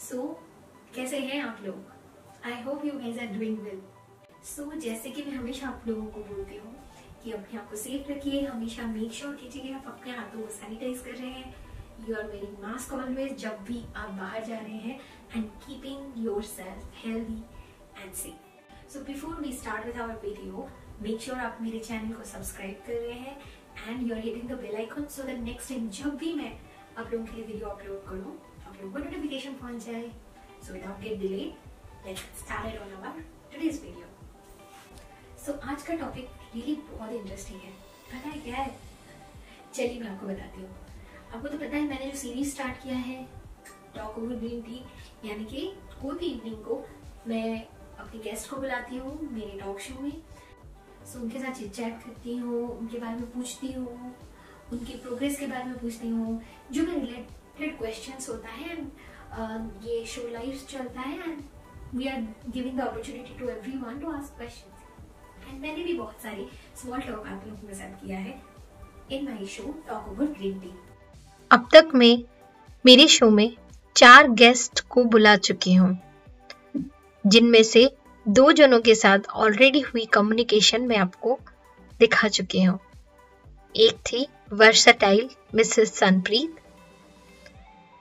सो कैसे हैं आप लोग? I hope you guys are doing well. So जैसे कि मैं हमेशा आप लोगों को बोलती हूँ कि अपने आप को सेफ रखिए, हमेशा मेक श्योर कीजिए कि आप अपने हाथों को सैनिटाइज कर रहे हैं, you are wearing mask always जब भी आप बाहर जा रहे हैं, and keeping yourself healthy and safe. So before we start with our video, make sure आप मेरे चैनल को सब्सक्राइब कर रहे हैं and you are hitting the bell icon so that next time जब भी मैं आप लोगों के लिए वीडियो अपलोड करूँ आप लोगों को नोटिफिकेशन पहुंच जाए। So without get delay let's start on our today's video. So आज का टॉपिक रियली बहुत इंटरेस्टिंग है। पता है क्या है? चलिए मैं आपको बताती हूँ। आपको तो पता है मैंने जो सीरीज स्टार्ट किया है टॉक ओवर ग्रीन टी, यानी कि कोई भी इवनिंग को मैं अपने गेस्ट को बुलाती हूँ मेरे टॉक शो में। सो उनके साथ चिट चैट करती हूँ, उनके बारे में पूछती हूँ, उनकी प्रोग्रेस के बारे में पूछती हूँ, जो मेरे रिलेटेड क्वेश्चंस होता है। ये शो लाइव चलता है and we are giving the opportunity to everyone to ask questions. And मैंने भी बहुत सारी स्मॉल टॉक आप लोगों के साथ किया है in my show talk over green tea. अब तक मैं मेरे शो में 4 गेस्ट को बुला चुकी हूँ, जिनमें से 2 जनों के साथ ऑलरेडी हुई कम्युनिकेशन में आपको दिखा चुकी हूँ। एक थी वर्सटाइल मिसेस सनप्रीत,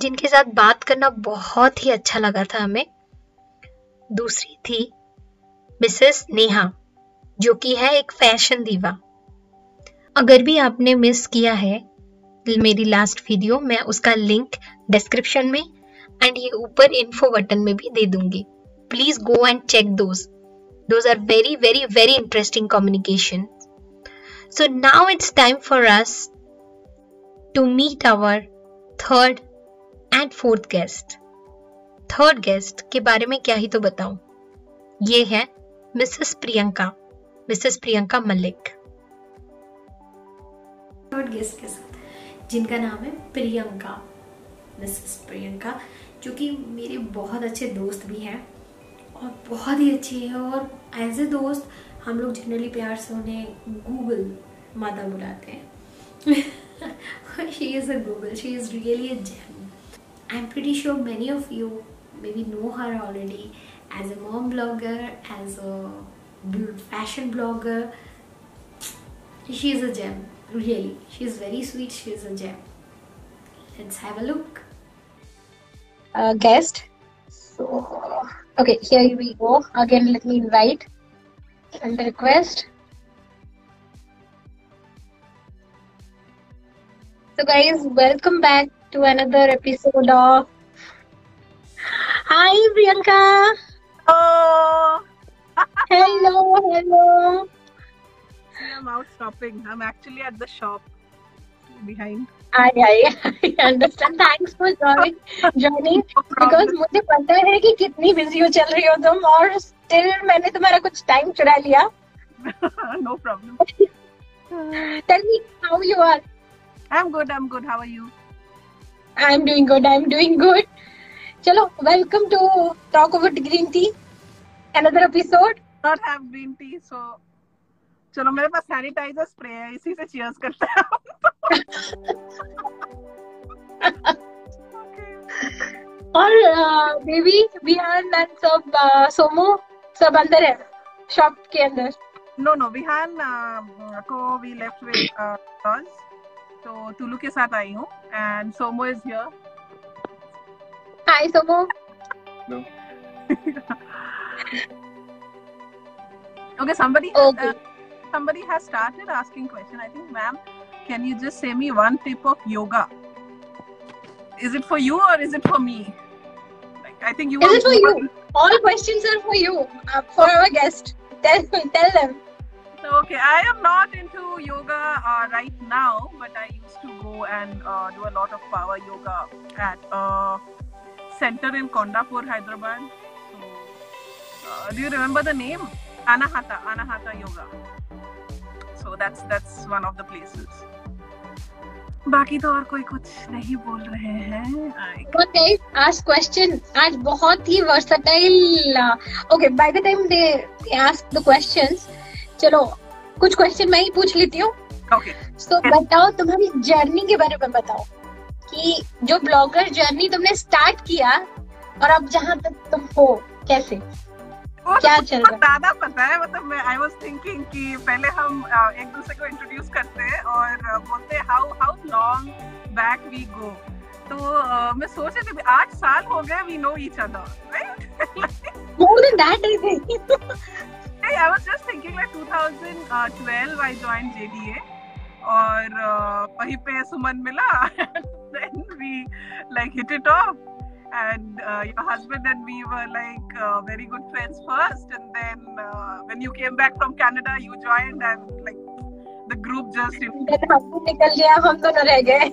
जिनके साथ बात करना बहुत ही अच्छा लगा था हमें। दूसरी थी मिसेस नेहा, जो कि है एक फैशन दीवा। अगर भी आपने मिस किया है मेरी लास्ट वीडियो, मैं उसका लिंक डिस्क्रिप्शन में एंड ये ऊपर इन्फो बटन में भी दे दूंगी। Please go and check those are very very very interesting communication. So now it's time for us to meet our third and fourth guest. Third guest के बारे में क्या ही तो बताऊं, ये है Mrs Priyanka Malik. Third guest के साथ जिनका नाम है प्रियंका, मिसेस प्रियंका, जो कि मेरे बहुत अच्छे दोस्त भी हैं और बहुत ही अच्छी है। और एज ए दोस्त हम लोग जनरली प्यार से उन्हें गूगल माता बुलाते हैं। She is a Google, she is really a gem. I am pretty sure many of you maybe know her already as a mom blogger, as a fashion blogger. She is a gem, really. She is very sweet. She is a gem. Let's have a look. Guest. So, okay, here we go. Again, let me invite and request. So, guys, welcome back to another episode of Hi, Priyanka. Oh. Hello. See, I'm out shopping. I'm actually at the shop behind. I understand. Thanks for joining. Because मुझे पता है कि कितनी busy हो चल रही हो तुम, और still मैंने तुम्हारा कुछ टाइम चुरा लिया. No problem. Tell me how you are. I'm good. How are you? I'm doing good. चलो, welcome to Talk Over Green Tea. Another episode. Not have green tea, so चलो मेरे पास सैनिटाइजर स्प्रे है, इसी से cheers करते हैं. और baby Vihaan and सब सोमो सब अंदर है शॉप के अंदर. No, विहान को we left with us, तो तुलू के साथ आई हूँ and Somo is here. Hi, Somo. No. Okay, somebody has started asking question. I think, ma'am, can you just say me one tip of yoga? Is it for you or is it for me? Like, I think you. Is it for you? All questions are for you. For our guest. Tell them. Okay, I am not into yoga right now, but I used to go and do a lot of power yoga at center in Kondapur, Hyderabad. So, do you remember the name? Anahata Yoga. So that's one of the places. बाकी तो और कोई कुछ नहीं बोल रहे हैं. Okay, ask question. आज बहुत ही versatile. Okay, by the time they ask the questions, चलो कुछ क्वेश्चन मैं ही पूछ लेती हूँ. Okay. So बताओ, तुम्हारी जर्नी के बारे में बताओ कि जो ब्लॉगर जर्नी तुमने स्टार्ट किया और अब जहाँ तक तुम हो कैसे, क्या चल रहा है? ज्यादा पता है, मतलब आई वाज थिंकिंग कि पहले हम एक दूसरे को इंट्रोड्यूस करते हैं और बोलते हैं how long back we go. तो मैं सोच रही थी 8 साल हो गए we know each other, right? More than that, I think. I was just thinking like 2012 I joined JDA और वहीं पे सुमन मिला then we like hit it off and your husband and me were like very good friends first and then when you came back from Canada you joined and like the group just निकल गया, हम दोनों रह गए।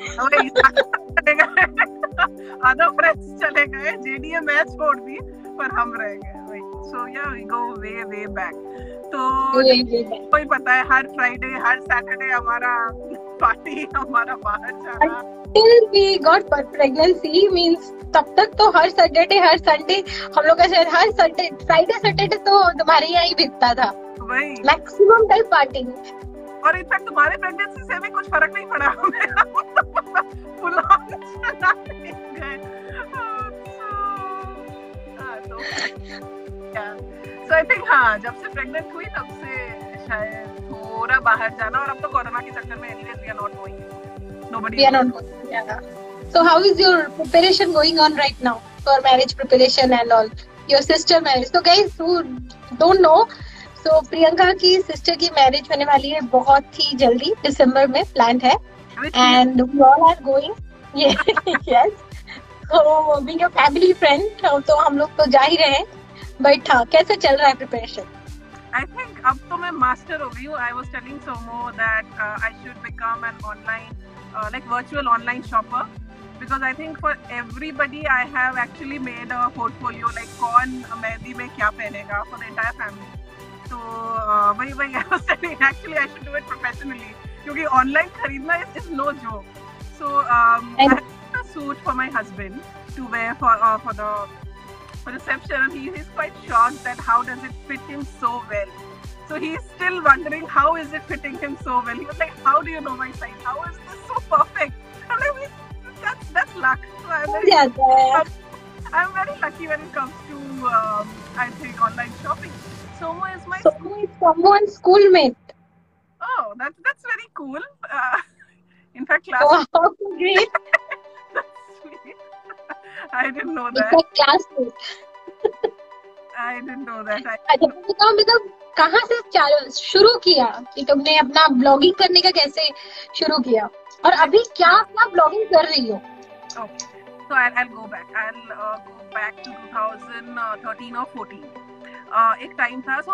other friends चले गए, JDA मैं छोड़ दी पर हम रह गए। So yeah, we go way back. तो कोई पता है हर फ्राइडे हर सैटरडे हमारा पार्टी, हमारा बाहर जाना। Till we got pregnancy means तब तक तो हर सैटरडे हर संडे हम लोग का हर संडे फ्राइडे सैटरडे तो तुम्हारे यहाँ ही बीतता था, वही मैक्सिमम टाइम पार्टी। और इनफैक्ट तुम्हारे प्रेगनेंसी से भी कुछ फर्क नहीं पड़ा हमें, फुल ऑन चला गए। So I think हाँ, जब से प्रेग्नेंट हुई तब से शायद थोड़ा बाहर जाना, और अब तो कोरोना के चक्कर में anyways we are not going. Nobody. We are not going. Yeah. So how is your preparation going on right now for marriage preparation and all? Your sister marriage. So guys who don't know, so Priyanka की sister की marriage होने वाली है बहुत ही जल्दी, दिसंबर में planned है, and we all are going. Yes. So being a family friend, तो हम लोग तो जा ही रहे हैं, but हाँ कैसे चल रहा है preparation? I think अब तो मैं master हो गई हूँ. I was telling Somo that I should become an online, like virtual online shopper, because I think for everybody I have actually made a portfolio like कौन मेहंदी में क्या पहनेगा for the entire family. तो वही I was telling actually I should do it professionally, क्योंकि online खरीदना is no joke. So I have a suit for my husband to wear for the reception, and he is quite shocked that how does it fit him so well. So he is still wondering how is it fitting him so well. He was like, how do you know my size? How is this so perfect? I'm like, that's luck. So I'm very lucky when it comes to I think online shopping. Somo is my someone's schoolmate. Oh, that's very cool. In fact, class. Oh, great. That's sweet. I didn't know that. It's a classmate. I didn't know that. मतलब कहाँ से शुरू किया कि तुमने अपना blogging करने का कैसे शुरू किया, और अभी क्या अपना ब्लॉगिंग कर रही हो? Okay, so I'll go back. I'll go back to 2013 or 14. एक टाइम था, so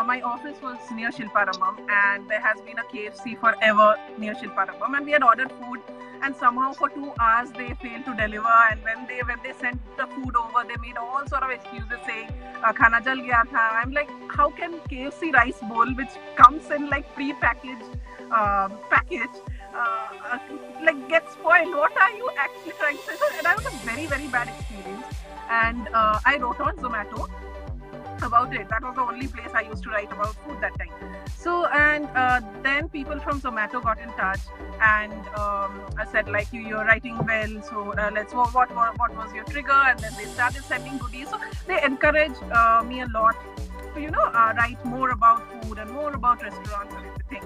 my office was near Shilparamam, and there has been a KFC forever near Shilparamam, and we had ordered food, and somehow for 2 hours they failed to deliver, and when they sent the food over, they made all sort of excuses saying khana jal gaya tha. I'm like, how can KFC rice bowl, which comes in like pre-packaged package, like get spoiled? What are you actually trying to say? And that was a very bad experience, and I wrote on Zomato about it. That was the only place I used to write about food that time. So, and then people from Zomato got in touch, and I said like, you're writing well, so let's what was your trigger? And then they started sending goodies. So they encouraged me a lot to write more about food and more about restaurants and everything.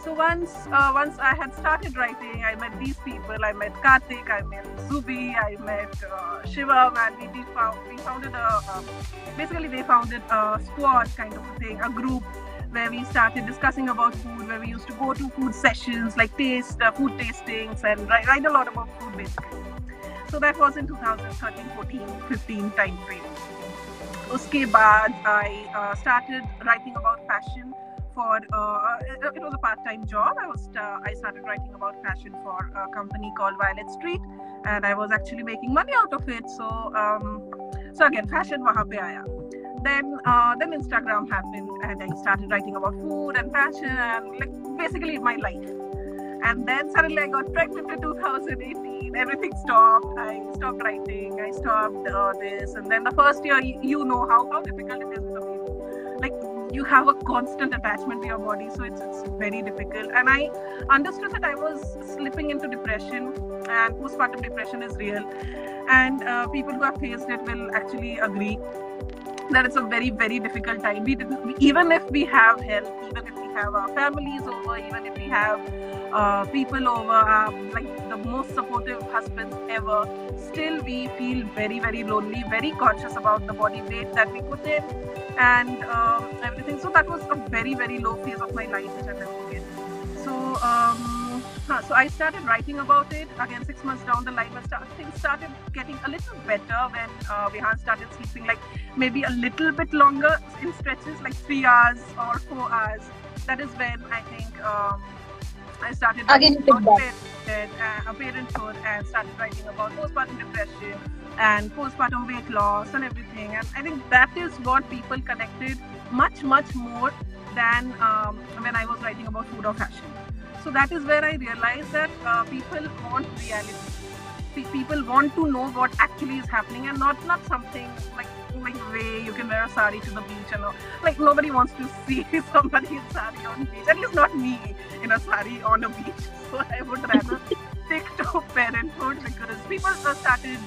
So once I had started writing, I met these people. I met Karthik, I met Zubi, I met Shivam, and we founded basically they founded a squad kind of a thing, a group where we started discussing about food, where we used to go to food sessions like food tastings, and write a lot about food basically. So that was in 2013, 14, 15 time frame. Uske baad I started writing about fashion for it was a part-time job. I started writing about fashion for a company called Violet Street, and I was actually making money out of it. So again, fashion wahan pe aaya. Then Instagram happened, and I started writing about food and fashion and like basically my life. And then suddenly I got pregnant in 2018. Everything stopped. I stopped writing. I stopped this. And then the first year, you know how difficult it is with a baby. Like you have a constant attachment to your body, so it's very difficult. And I understood that I was slipping into depression, and postpartum depression is real, and people who have faced it will actually agree that it's a very, very difficult time. Even if we have help, even if we have our families over, even if we have people over, like the most supportive husbands ever, still we feel very, very lonely, very conscious about the body weight that we put in and everything. So that was a very, very low phase of my life which I never forget. So I started writing about it. Again, 6 months down the line, things started getting a little better when Vihan started sleeping like maybe a little bit longer in stretches, like 3 hours or 4 hours. That is when I think I started writing about parenthood and started writing about postpartum depression and postpartum weight loss and everything. And I think that is what people connected much, much more than when I was writing about food or fashion. So that is where I realized that people want reality. People want to know what actually is happening, and not something like way you can wear a sari to the beach and all. Like nobody wants to see somebody in sari on the beach. At least not me in a sari on a beach. So I would rather stick to parenthood because people started,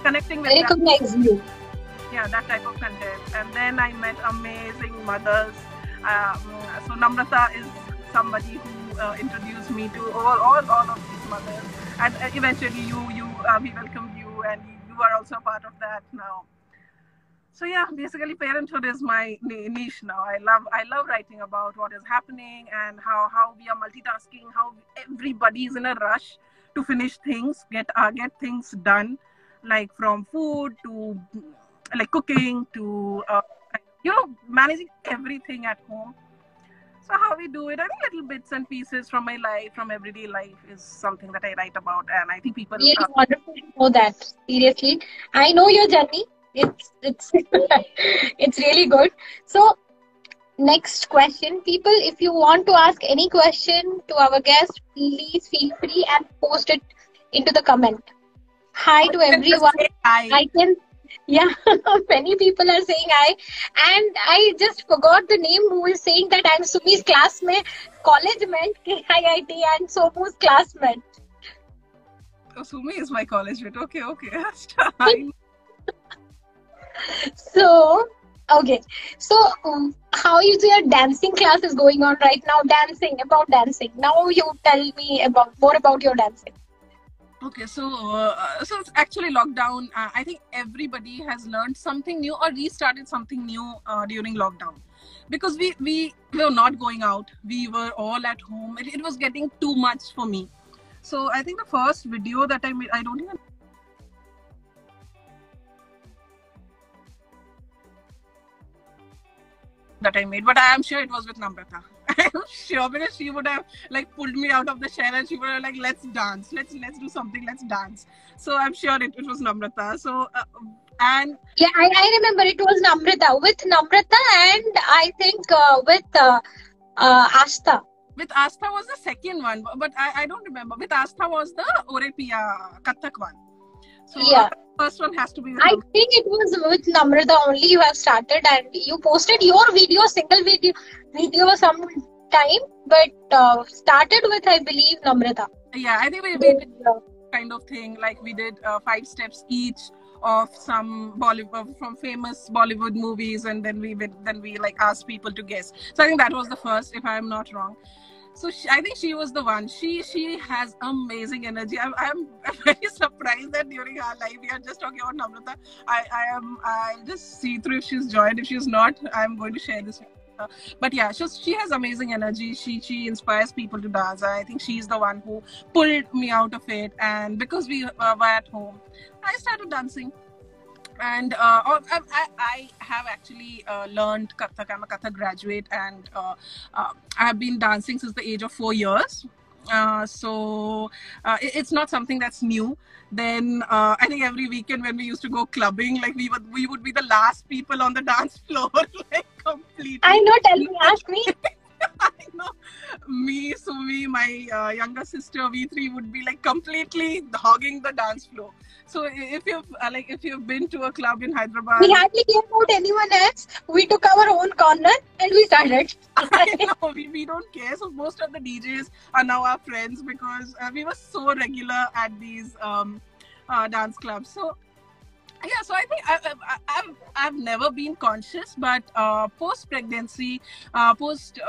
connecting with recognize you. Yeah, that type of content. And then I met amazing mothers. So Namrata is somebody who introduced me to all of these mothers, and eventually we welcomed you, and you are also a part of that now. So yeah, basically parenthood is my niche now. I love writing about what is happening and how we are multitasking, how everybody is in a rush to finish things, get things done, like from food to like cooking to managing everything at home. So how we do it, I think little bits and pieces from my life, from everyday life, is something that I write about, and I think people really wonderful to know that. Seriously, I know your journey. It's it's really good. So next question, people, if you want to ask any question to our guest, please feel free and post it into the comment. Hi to everyone. I can. Yeah, many people are saying hi, and I just forgot the name who is saying that I'm Sumi's classmate, college mate, KIIT, and Somu's classmate. Oh, Sumi is my college mate. Okay. So how is your dancing class is going on right now? About dancing. Now you tell me more about your dancing. Okay, so it's actually lockdown. I think everybody has learned something new or restarted something new during lockdown, because we were not going out. We were all at home. It was getting too much for me. So I think the first video that I made, I don't even that I made, but I am sure it was with Namrata. I'm sure, because she would have like pulled me out of the chair and she would have like, let's dance, let's do something, let's dance. So I'm sure it was Namrata. So and yeah, I remember it was Namrata and I think with Astha. With Astha was the second one, but I don't remember. With Astha was the Orepiya Kathak one. So yeah. First one has to be with I think it was with Namrata only you have started, and you posted your single video some time, but started with, I believe, Namrata. Yeah, I think we did kind of thing, like we did 5 steps each of some from famous Bollywood movies, and then we like asked people to guess. So I think that was the first, if I'm not wrong. So I think she was the one. She has amazing energy. I'm very surprised that during our life we are just talking about Namrata. I'll just see through if she's joined. If she's not, I'm going to share this with her. But yeah, she has amazing energy. She inspires people to dance. I think she's the one who pulled me out of it. And because we were at home, I started dancing. And I have actually learned Kathak. I'm a Kathak graduate, and I have been dancing since the age of 4 years. So it's not something that's new. Then I think every weekend when we used to go clubbing, like we would be the last people on the dance floor, like completely. I know. Tell me, ask me. I me, Sumi, my younger sister, we three would be like completely hogging the dance floor. So if you've been to a club in Hyderabad, We hardly care about anyone else. We took our own corner and we started. I know we don't care. So most of the DJs are now our friends because we were so regular at these dance clubs. So yeah, so I think I've never been conscious, but post pregnancy, post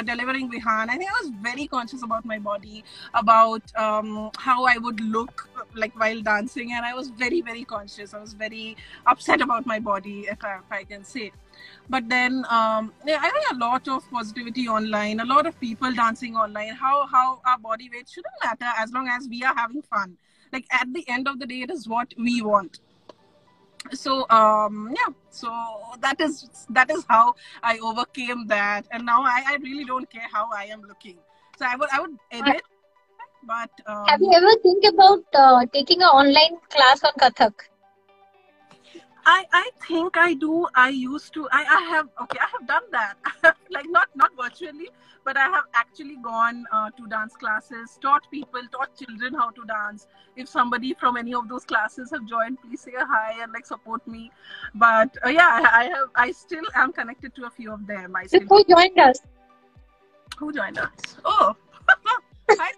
delivering Vihan, I think I was very conscious about my body, about how I would look like while dancing, and I was very, very conscious. I was very upset about my body, if I can say. But then yeah, I think a lot of positivity online, a lot of people dancing online, how our body weight shouldn't matter as long as we are having fun. Like at the end of the day, it is what we want. So yeah, so that is how I overcame that, and now I really don't care how I am looking. So I would edit, but Have you ever think about taking an online class on Kathak? I think I do. I used to. I have done that. Like not virtually, but I have actually gone to dance classes, taught children how to dance. If somebody from any of those classes have joined, please say a hi and like support me. But yeah, I still am connected to a few of them. Who joined us? Who joined us? Oh, hi.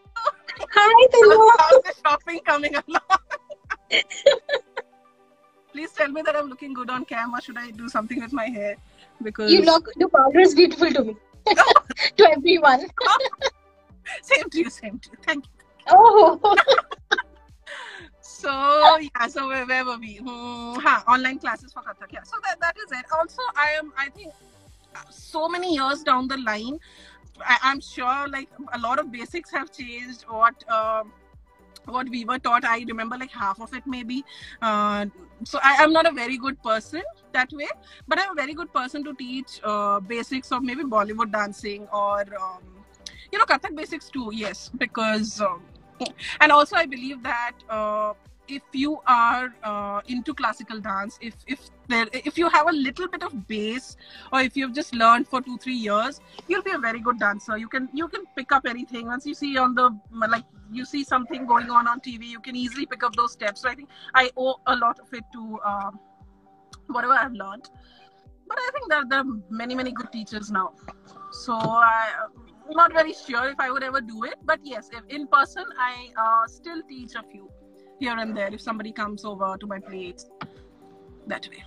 Hi, Tulu. How's the shopping coming along? Please tell me that I'm looking good on camera. Should I do something with my hair? Because Your powder is beautiful to me. To everyone. Same to you. Thank you. Oh. So yeah, so where were we? Online classes for Kathak. Yeah, so that is it. Also, I think so many years down the line, I'm sure like a lot of basics have changed. What we were taught, I remember like half of it maybe. So I'm not a very good person that way, but I'm a very good person to teach basics of maybe Bollywood dancing or Kathak basics too. Yes, because and also I believe that if you are into classical dance, if you have a little bit of base, or if you've just learned for 2-3 years, you'll be a very good dancer. You can pick up anything. Once you see you see something going on TV, you can easily pick up those steps. So I think I owe a lot of it to whatever I've learned. But I think there are many, many good teachers now. So I'm not very sure if I would ever do it. But yes, if in person, I still teach a few here and there if somebody comes over to my place that way.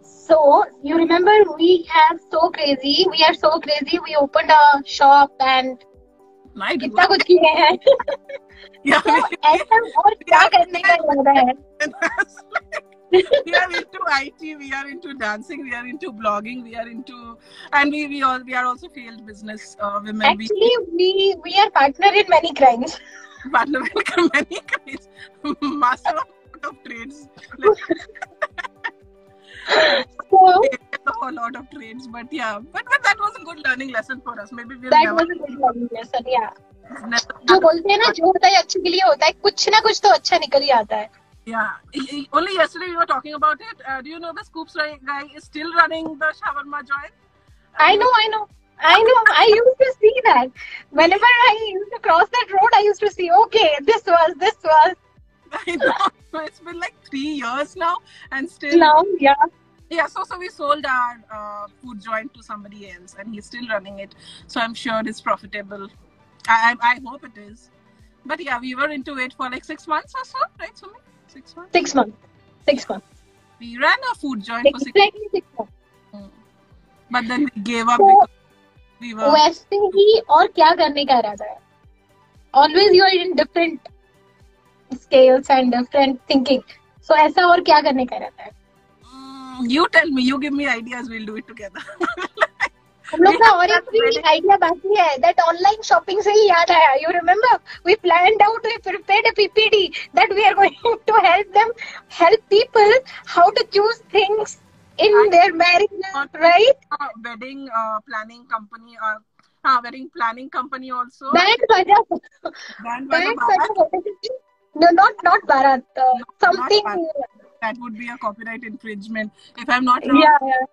So, you remember we are so crazy. We opened a shop and कितना कुछ किए हैं. तो ऐसा और क्या करने का इरादा है? We are into IT, we are into dancing, we are into blogging, and we are also failed business women. Actually, we are partner in many crimes. Partner in many crimes. Master of trades. So, a whole lot of trades, but yeah, but that was a good learning lesson for us. Maybe we'll that was a good learning lesson, yeah. जो बोलते हैं ना, जो होता है अच्छे के लिए होता है, कुछ ना कुछ तो अच्छा निकल ही आता है. Yeah, only yesterday we were talking about it. Do you know the Scoops guy is still running the shawarma joint? I know. I used to see that. Whenever I used to cross that road, I used to see, okay, this was. I know. It's been like 3 years now, and still. Now, yeah. Yeah, so we sold our food joint to somebody else, and he's still running it. So I'm sure it's profitable. I hope it is. But yeah, we were into it for like 6 months or so, right, Sumi? 6 months? 6 months. 6 months. We ran a food joint for 6 Exactly 6 months. But then we gave up because we were... वैसे ही और क्या करने का इरादा है? Always you are in different scales and different thinking. So ऐसा और क्या करने का इरादा है? You tell me, you give me ideas, we'll do it together. हम लोग का और एक भी आइडिया बाकी है. That online shopping से ही याद आया. You remember? We planned out, we prepared a PPT that we are going to help people how to choose things in their marriage, right? Wedding planning company, wedding planning company also. Band Baja. No, not Bharat. Something. Not Bharat. That would be a copyright infringement, if I'm not wrong. Yeah.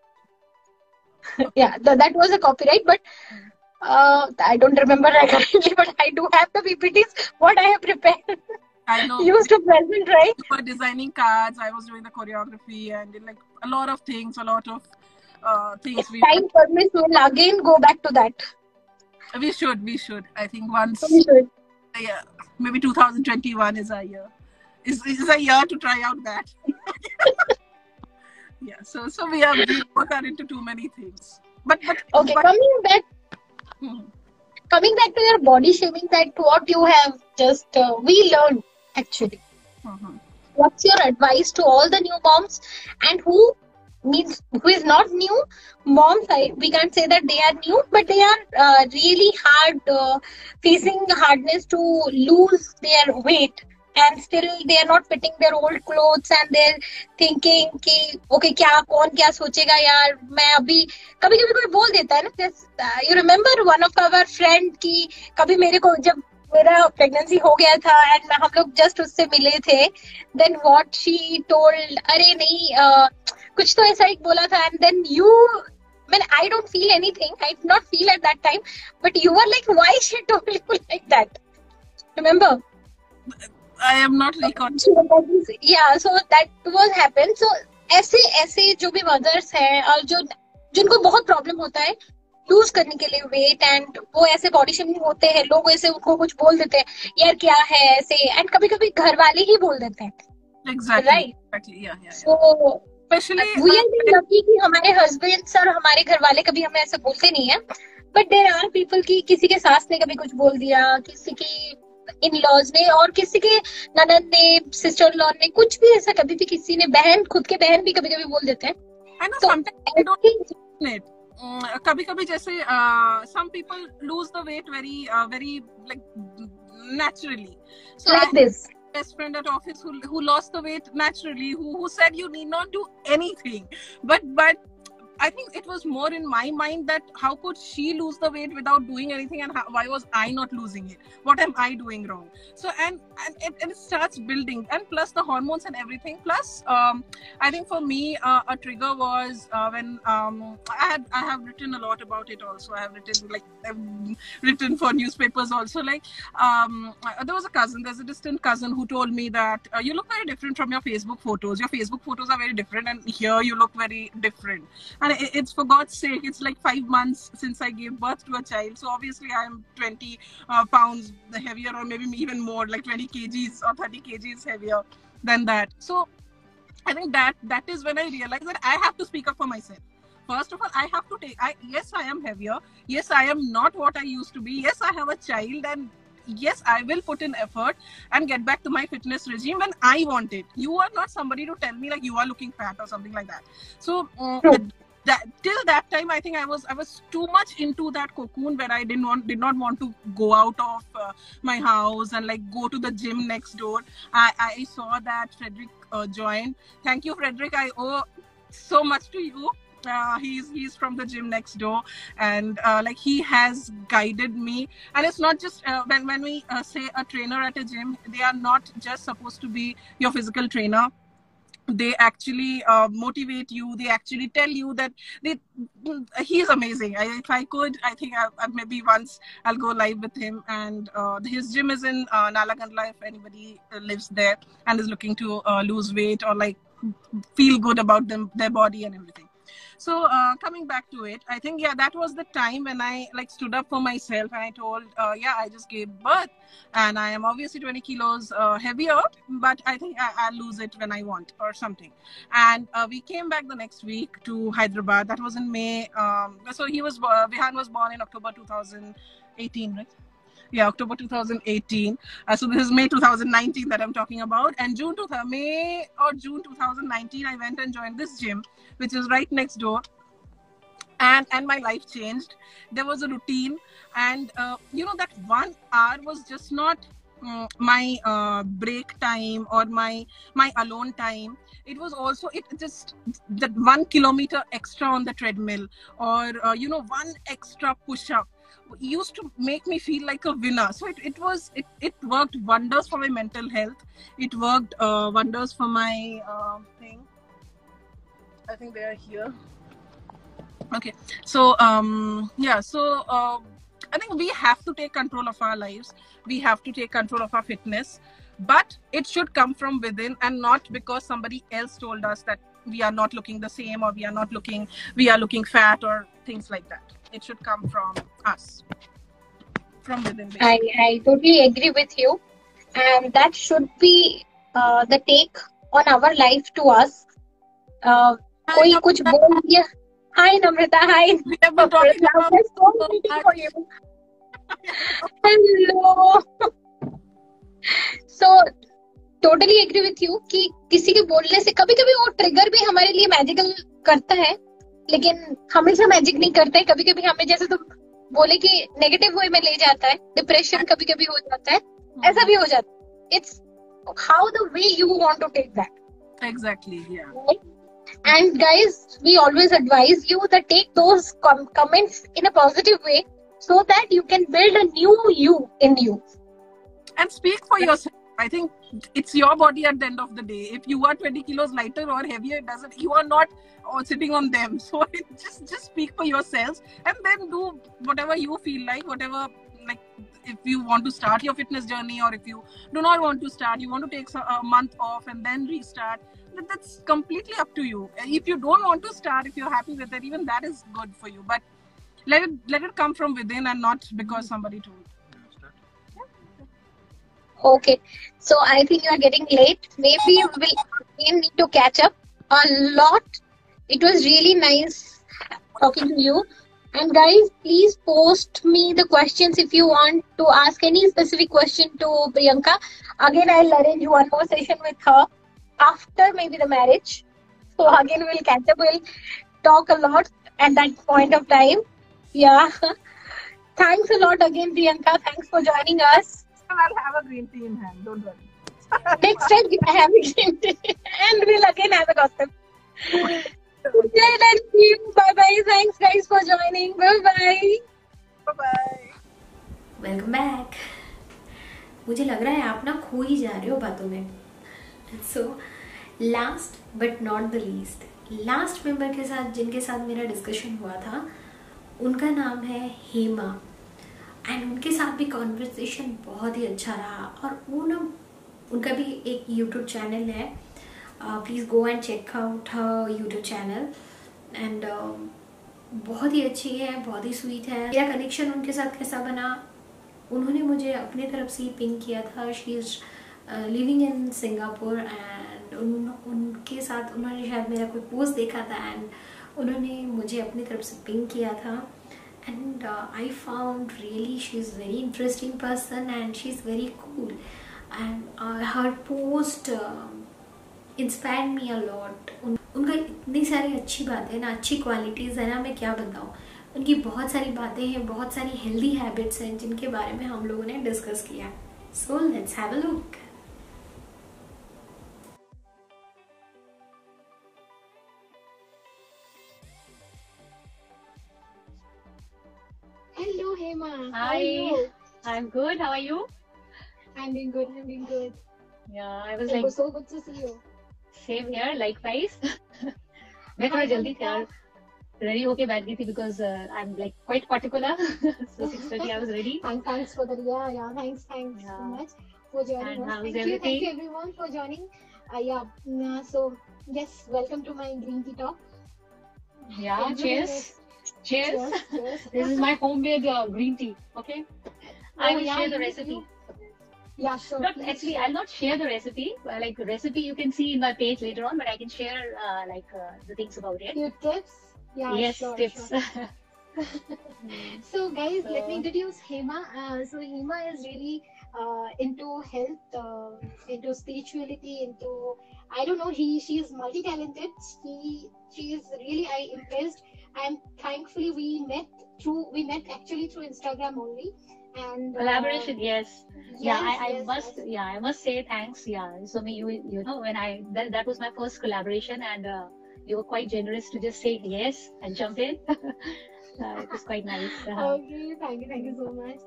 Yeah, that was a copyright, but I don't remember currently, but I do have the PPTs. What I have prepared. I know. Used to present, right? You were designing cards. I was doing the choreography and like a lot of things. Things we Time permits, we'll again go back to that. We should. I think once. We should. Yeah, maybe 2021 is a year. Is a year to try out that. Yeah. So we both are into too many things. But okay, coming back. Coming back to your body shaming, that what you have just we learned actually. What's your advice to all the new moms and who is not new moms? We can't say that they are new, but they are really hard facing hardness to lose their weight, and still they are not fitting their old clothes and they're thinking कि okay कौन क्या सोचेगा यार, मैं अभी कभी कोई बोल देता है ना, you remember one of our friend की कभी मेरे को जब मेरा प्रेगनेंसी हो गया था एंड हम लोग जस्ट उससे मिले थे, देन व्हाट शी टोल्ड, अरे नहीं कुछ तो ऐसा एक बोला था, and then you, when I don't feel anything, I did not feel at that time, but you were like, why she told you like that? Remember? I am not recalling. Yeah, so that was happened. So ऐसे जो भी mother's हैं और जिनको बहुत problem होता है loose करने के लिए वेट, एंड वो ऐसे बॉडी शेमिंग होते हैं, लोग ऐसे उनको कुछ बोल देते हैं यार क्या है ऐसे, एंड कभी कभी घर वाले ही बोल देते हैं. Exactly. Yeah. So especially we are very lucky कि हमारे हस्बैंड्स और हमारे घर वाले कभी हमें ऐसे बोलते नहीं है, बट देयर आर पीपल की किसी के सास ने कभी कुछ बोल दिया, किसी की इन लॉज ने, और किसी के ननद ने, सिस्टर लॉ ने, कुछ भी ऐसा कभी भी किसी ने, खुद के बहन भी कभी कभी बोल देते हैं. कभी जैसे some people lose the weight very like naturally. So like this best friend at office who lost the weight naturally, who said you need not do anything, but I think it was more in my mind that how could she lose the weight without doing anything, and why was I not losing it? What am I doing wrong? So and it starts building, and plus the hormones and everything. Plus, I think for me a trigger was when I have written a lot about it. Also, I have written for newspapers. Also, like there was a cousin. There's a distant cousin who told me that you look very different from your Facebook photos. Your Facebook photos are very different, and here you look very different. And it's for God's sake, it's like 5 months since I gave birth to a child. So obviously I'm 20 pounds heavier, or maybe even more, like 20 kgs or 30 kgs heavier than that. So I think that is when I realized that I have to speak up for myself. First of all, I have to yes, I am heavier. Yes, I am not what I used to be. Yes, I have a child, and yes, I will put in effort and get back to my fitness regime when I want it. You are not somebody to tell me like you are looking fat or something like that. So till that time, I think I was too much into that cocoon where I did not want to go out of my house and like go to the gym next door. I saw that Frederick joined. Thank you, Frederick. I owe so much to you. He's from the gym next door, and like he has guided me. And it's not just when we say a trainer at a gym, they are not just supposed to be your physical trainer. They actually motivate you. They actually tell you that he's amazing. If I could, I think maybe once I'll go live with him. And his gym is in Nalagandla. If anybody lives there and is looking to lose weight or like feel good about their body and everything. So coming back to it, I think, that was the time when I like stood up for myself and I told, I just gave birth and I am obviously 20 kilos heavier, but I think I'll lose it when I want or something. And we came back the next week to Hyderabad. That was in May. So Vihan was born in October 2018, right? Yeah, October 2018. So this is May 2019 that I'm talking about. And May or June 2019, I went and joined this gym, which is right next door. And my life changed. There was a routine. And, that 1 hour was just not my break time or my alone time. It was also just that 1 kilometer extra on the treadmill, or, one extra push-up used to make me feel like a winner. So it worked wonders for my mental health. It worked wonders for my thing. I think they are here. Okay. So I think we have to take control of our lives. We have to take control of our fitness, but it should come from within and not because somebody else told us that we are not looking the same, or we are looking fat, or things like that. It should come from us, from within. I totally agree with you, and that should be the take on our life to us. कोई कुछ बोल दिया. Hi Namrata, hi. We have been talking about so waiting for you. Hello. So totally agree with you कि किसी के बोलने से कभी कभी वो ट्रिगर भी हमारे लिए मैजिकल करता है, लेकिन हमेशा मैजिक नहीं करता है. कभी कभी हमें, जैसे तुम बोले कि नेगेटिव वे में ले जाता है, डिप्रेशन कभी कभी हो जाता है, ऐसा भी हो जाता है. It's how the way you want to take that. Exactly, yeah. Right? And guys, we always advise you that take those comments in a positive way so that you can build a new you in you. And speak for yourself. I think it's your body at the end of the day. If you are 20 kilos lighter or heavier, you are not sitting on them. So just speak for yourselves, and then do whatever you feel like, whatever, like if you want to start your fitness journey, or if you do not want to start, you want to take a month off and then restart. That's completely up to you. If you don't want to start, if you're happy with it, even that is good for you. But let it come from within and not because somebody told. Okay, so I think you are getting late. Maybe we will again need to catch up a lot. It was really nice talking to you. And guys, please post me the questions if you want to ask any specific question to Priyanka. Again, I'll arrange one more session with her after maybe the marriage. So again, we'll catch up. We'll talk a lot at that point of time. Yeah. Thanks a lot again, Priyanka. Thanks for joining us. I'll have a green tea in hand. Don't worry. Next time, I have a green tea. And we'll again have a gossip. Bye bye. Thanks guys for joining. Bye bye. Bye bye. Welcome back. मुझे लग रहा है आप ना खो ही जा रहे हो बातों में. So last but not the least, last member के साथ जिनके साथ मेरा डिस्कशन हुआ था, उनका नाम है हेमा. एंड उनके साथ भी कॉन्वर्सेशन बहुत ही अच्छा रहा. और वो ना, उनका भी एक यूट्यूब चैनल है. Please go and check out her YouTube channel. And बहुत ही अच्छी है, बहुत ही स्वीट है. मेरा कनेक्शन उनके साथ कैसा बना, उन्होंने मुझे अपने तरफ से ही पिंग किया था. She is living in Singapore. And उनके साथ उन्होंने शायद मेरा कोई पोस्ट देखा था एंड उन्होंने मुझे अपनी तरफ से पिंग किया था. And I found really she's very interesting person and she's very cool, and her post inspired me a lot. उनका इतनी सारी अच्छी बातें ना, अच्छी क्वालिटीज़ है ना, मैं क्या बताऊँ. उनकी बहुत सारी बातें हैं, बहुत सारी हेल्दी हैबिट्स हैं जिनके बारे में हम लोगों ने डिस्कस किया. So let's have a look. Hello, Hema. Hi. How are you? I'm good. How are you? I'm doing good. I'm doing good. Yeah, I was It like, was so good to see you. same here, likewise. मैं थोड़ा जल्दी तैयार ready होके बैठ गई थी because I'm like quite particular. So 6:30 I was ready. Thanks for that. Yeah. Thanks so Yeah. much for joining And us. how's Thank you everything? everyone for joining. So yes, welcome to my green tea talk. Yeah, Everyone cheers. is- Cheers. Cheers. This is my homemade green tea. Okay. I will share the you- recipe. Yeah, sure. But please. actually, I'll not share the recipe. Like the recipe, you can see in my page later on. But I can share the things about it. Few tips. Yeah, Yes, sure, tips. Sure. So guys, let me So- introduce Hema. So Hema is really into health, into spirituality, into, I don't know, she is multi-talented. She is really, I impressed, and thankfully we met actually through Instagram only, and Collaboration, yes. Yeah, I yes, must. yes. Yeah, I must say thanks. Yeah, so you know when that was my first collaboration, and you were quite generous to just say yes and jump in. It was quite nice. Okay, thank you so much.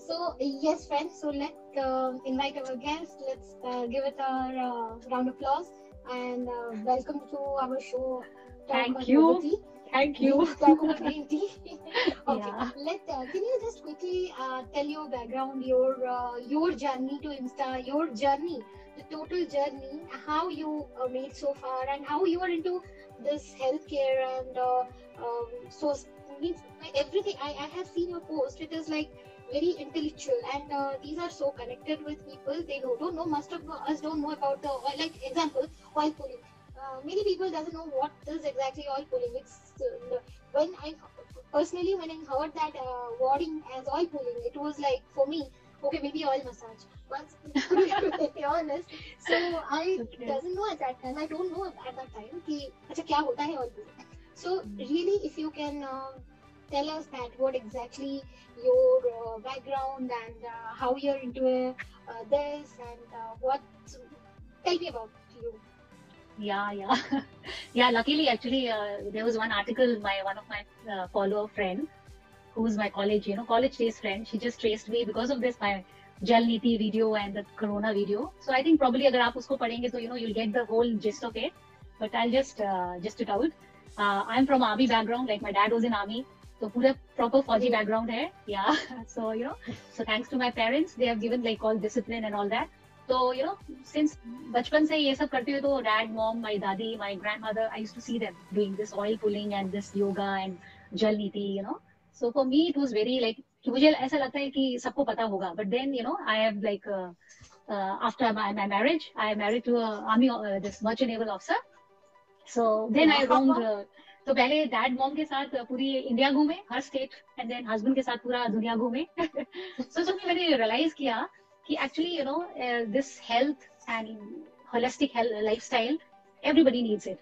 So yes, friends. So let's invite our guest. Let's give it a round of applause and welcome to our show. Talk Thank on you. Yoga Tea. Thank you. Talk on Green Tea. Okay, Yeah. can you just quickly tell your background, your journey to Insta, your journey, the total journey, how you made so far, and how you are into this healthcare and so means everything. I have seen your post. It is like very intellectual, and these are so connected with people. They don't know. Most of us don't know about the oil. Like example, oil pulling. Many people doesn't know what is exactly oil pulling. It's when I personally when I heard that wording as oil pulling, it was like for me, okay, maybe oil massage. But to be honest, so I Okay. doesn't know at that time. I don't know at that time कि अच्छा क्या होता है oil pulling. So really, if you can tell us that what exactly your background and how you're into this and what tell me about you. Yeah, yeah. Yeah, luckily, actually, there was one article, one of my follower friend, who's my college, college days friend, she just traced me because of this, my Jal Niti video and the Corona video. So I think probably अगर आप उसको पढ़ेंगे तो you'll get the whole gist of it. But I'll just it out. I'm from army background, like my dad was in army. तो पूरा proper फौजी background है. Yeah. So so thanks to my parents, they have given like all discipline and all that. तो since बचपन से ये सब करते हुए तो dad, mom, my दादी, my grandmother, I used to see them doing this oil pulling and this yoga and Jal Niti, So for me it was very like कि मुझे ऐसा लगता है कि सबको पता होगा. But then I have like after my marriage, I married to a army this merchant naval officer. So then I roamed. तो पहले डैड मॉम के साथ पूरी इंडिया घूमे, हर स्टेट, एंड देन हस्बैंड के साथ पूरा दुनिया घूमे. So मैंने रियलाइज किया कि actually this health and holistic lifestyle everybody needs it,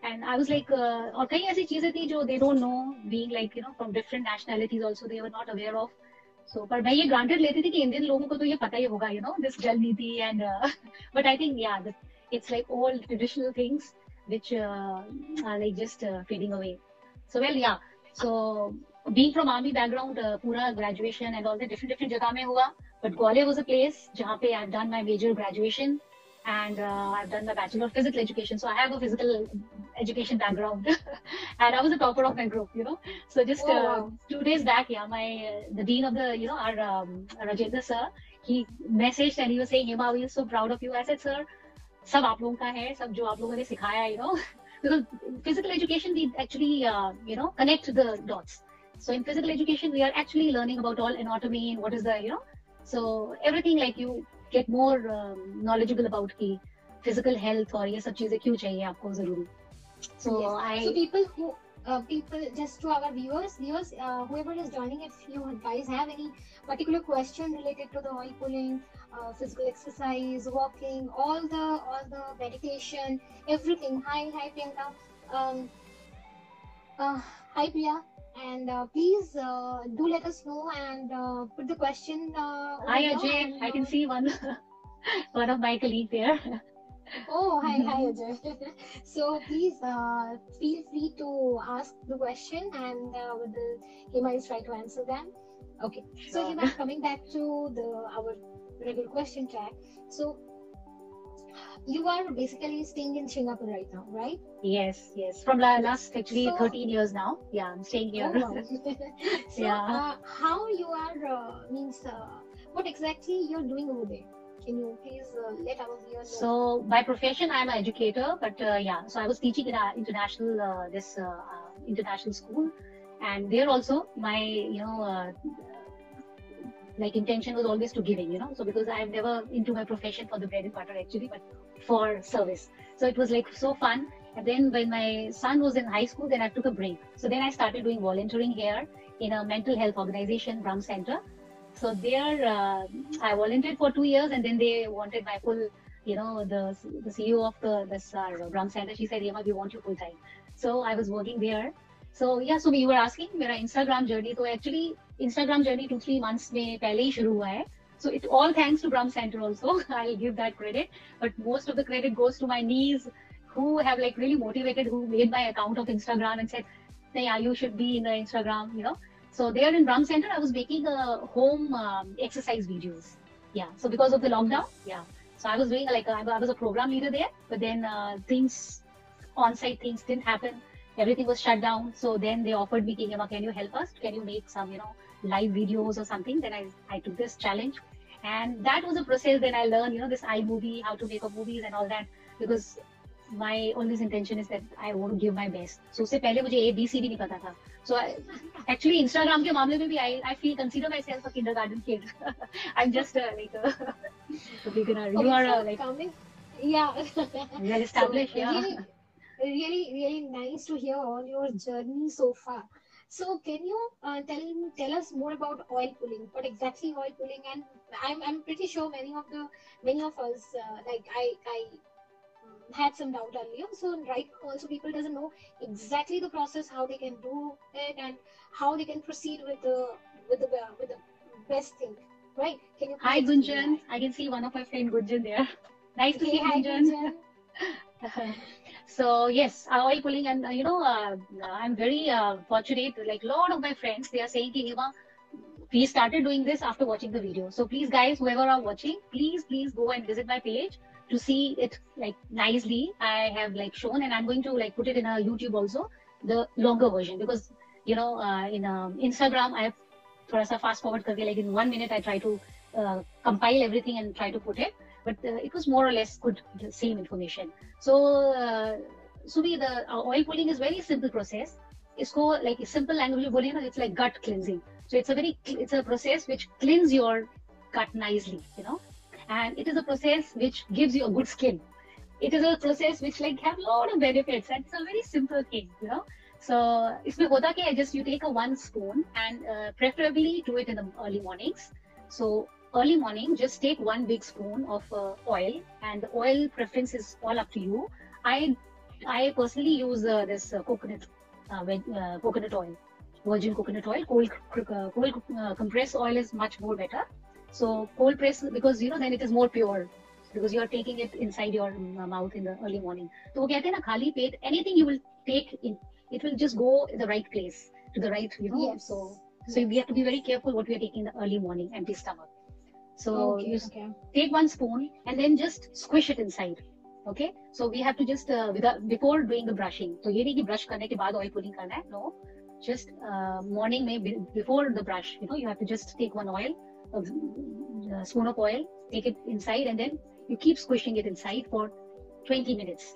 and I was like और कई ऐसी चीजें थी जो they don't know, being like from different nationalities also they were not aware of. So पर मैं ये granted लेती थी कि इंडियन लोगों को तो ये पता ही होगा, this जल नीति and but I think it's like all traditional things which are like just fading away. So well, yeah. So being from army background, पूरा graduation and all the different जगह में हुआ. But Gwalior was a place जहाँ पे I've done my major graduation and I've done my bachelor of physical education. So I have a physical education background and I was the topper of my group, So just 2 days back, the dean of the, our Rajendra sir, he messaged and he was saying, Hema, we are so proud of you. I said, sir, सब आप लोगों का है, सब जो आप लोगों ने सिखाया, because physical education we actually connect the dots. So in physical education we are actually learning about all anatomy and what is the so everything like you get more knowledgeable about की physical health और ये सब चीजें क्यों चाहिए आपको जरूरी. So yes. So people just to our viewers whoever is joining, if you guys have any particular question related to the oil pulling, physical exercise, walking, all the meditation, everything. Hi Priyanka. Hi Priya, and please do let us know and put the question. Hi Ajay, I can see one of my colleagues there. Oh, hi Ajay. So please feel free to ask the question and Hema is try to answer them. Okay. So Hema, coming back to our regular question track. So you are basically staying in Singapore right now, right? Yes. From last actually 13 years now. Yeah, I'm staying here. Oh, wow. So how you are what exactly you're doing over there? Can you please let our viewers know? So by profession, I'm an educator, but so I was teaching in an international school, and there also my like intention was always to giving, So because I'm never into my profession for the bread and butter actually, but for service. So it was like so fun. And then when my son was in high school, then I took a break. So then I started doing volunteering here in a mental health organization, Brahm Center. So there, I volunteered for 2 years, and then they wanted my full, the CEO of this Brahm Center. She said, Hema, we want you full time. So I was working there. So yeah, so you were asking मेरा Instagram journey. तो actually Instagram journey 2-3 months में पहले ही शुरू हुआ है. So it all thanks to Brahm Center also. I'll give that credit, but most of the credit goes to my niece who have like really motivated, who made my account of Instagram and said, yeah, you should be in the Instagram, So there in Brahm Center, I was making home exercise videos. Yeah. So because of the lockdown, So I was doing I was a program leader there, but then on-site things didn't happen. everything was shut down. So then they offered me, Hema, can you help us? Can you make some, live videos or something? Then I took this challenge, and that was a process. Then I learned, this iMovie, how to make up movies and all that, because my always intention is that I want to give my best. So उससे पहले मुझे ABCD नहीं पता था. So actually Instagram के मामले में भी I consider myself a kindergarten kid. I'm just like a beginner. You are like yeah. well established. So, Yeah. really nice to hear all your journey so far. So can you tell us more about oil pulling? What exactly oil pulling? And I'm pretty sure many of us like I had some doubt earlier. So right now also people doesn't know exactly the process, how they can do it, and how they can proceed with the best thing. Right? Can you Hi please explain Gunjan. I can see one of my friend Gunjan there. Nice to that? see you, Hi Gunjan. Gunjan. So yes, oil pulling, and I'm very fortunate. Like a lot of my friends, they are saying, "Ki, Hema, we started doing this after watching the video. So please, guys, whoever are watching, please go and visit my page to see it like nicely. I have like shown, and I'm going to like put it in a YouTube also, the longer version, because in Instagram I have थोड़ा सा fast forward करके, like in 1 minute I try to compile everything and try to put it, but it was more or less good, the same information. So Subi, the oil pulling is very simple process. इसको like simple language में बोले ना, it's like gut cleansing. So it's a process which cleans your gut nicely, and it is a process which gives you a good skin. It is a process which like have a lot of benefits, and it's a very simple thing, So इसमें होता क्या है, just you take a 1 spoon and preferably do it in the early mornings. So early morning, just take 1 big spoon of oil, and the oil preference is all up to you. I personally use this coconut oil, virgin coconut oil. Cold compressed oil is much more better. So cold press, because then it is more pure, because you are taking it inside your mouth in the early morning. So वो कहते हैं ना, खाली पेट, anything you will take in, it will just go in the right place, to the right, Yes. So we have to be very careful what we are taking in the early morning, empty stomach. So you take 1 spoon and then just squish it inside. Okay, so we have to just before doing the brushing. So ये नहीं कि brush करने के बाद oil pulling करना है. No, just morning में before the brush, you have to just take 1 oil, a spoon of oil, take it inside, and then you keep squishing it inside for 20 minutes.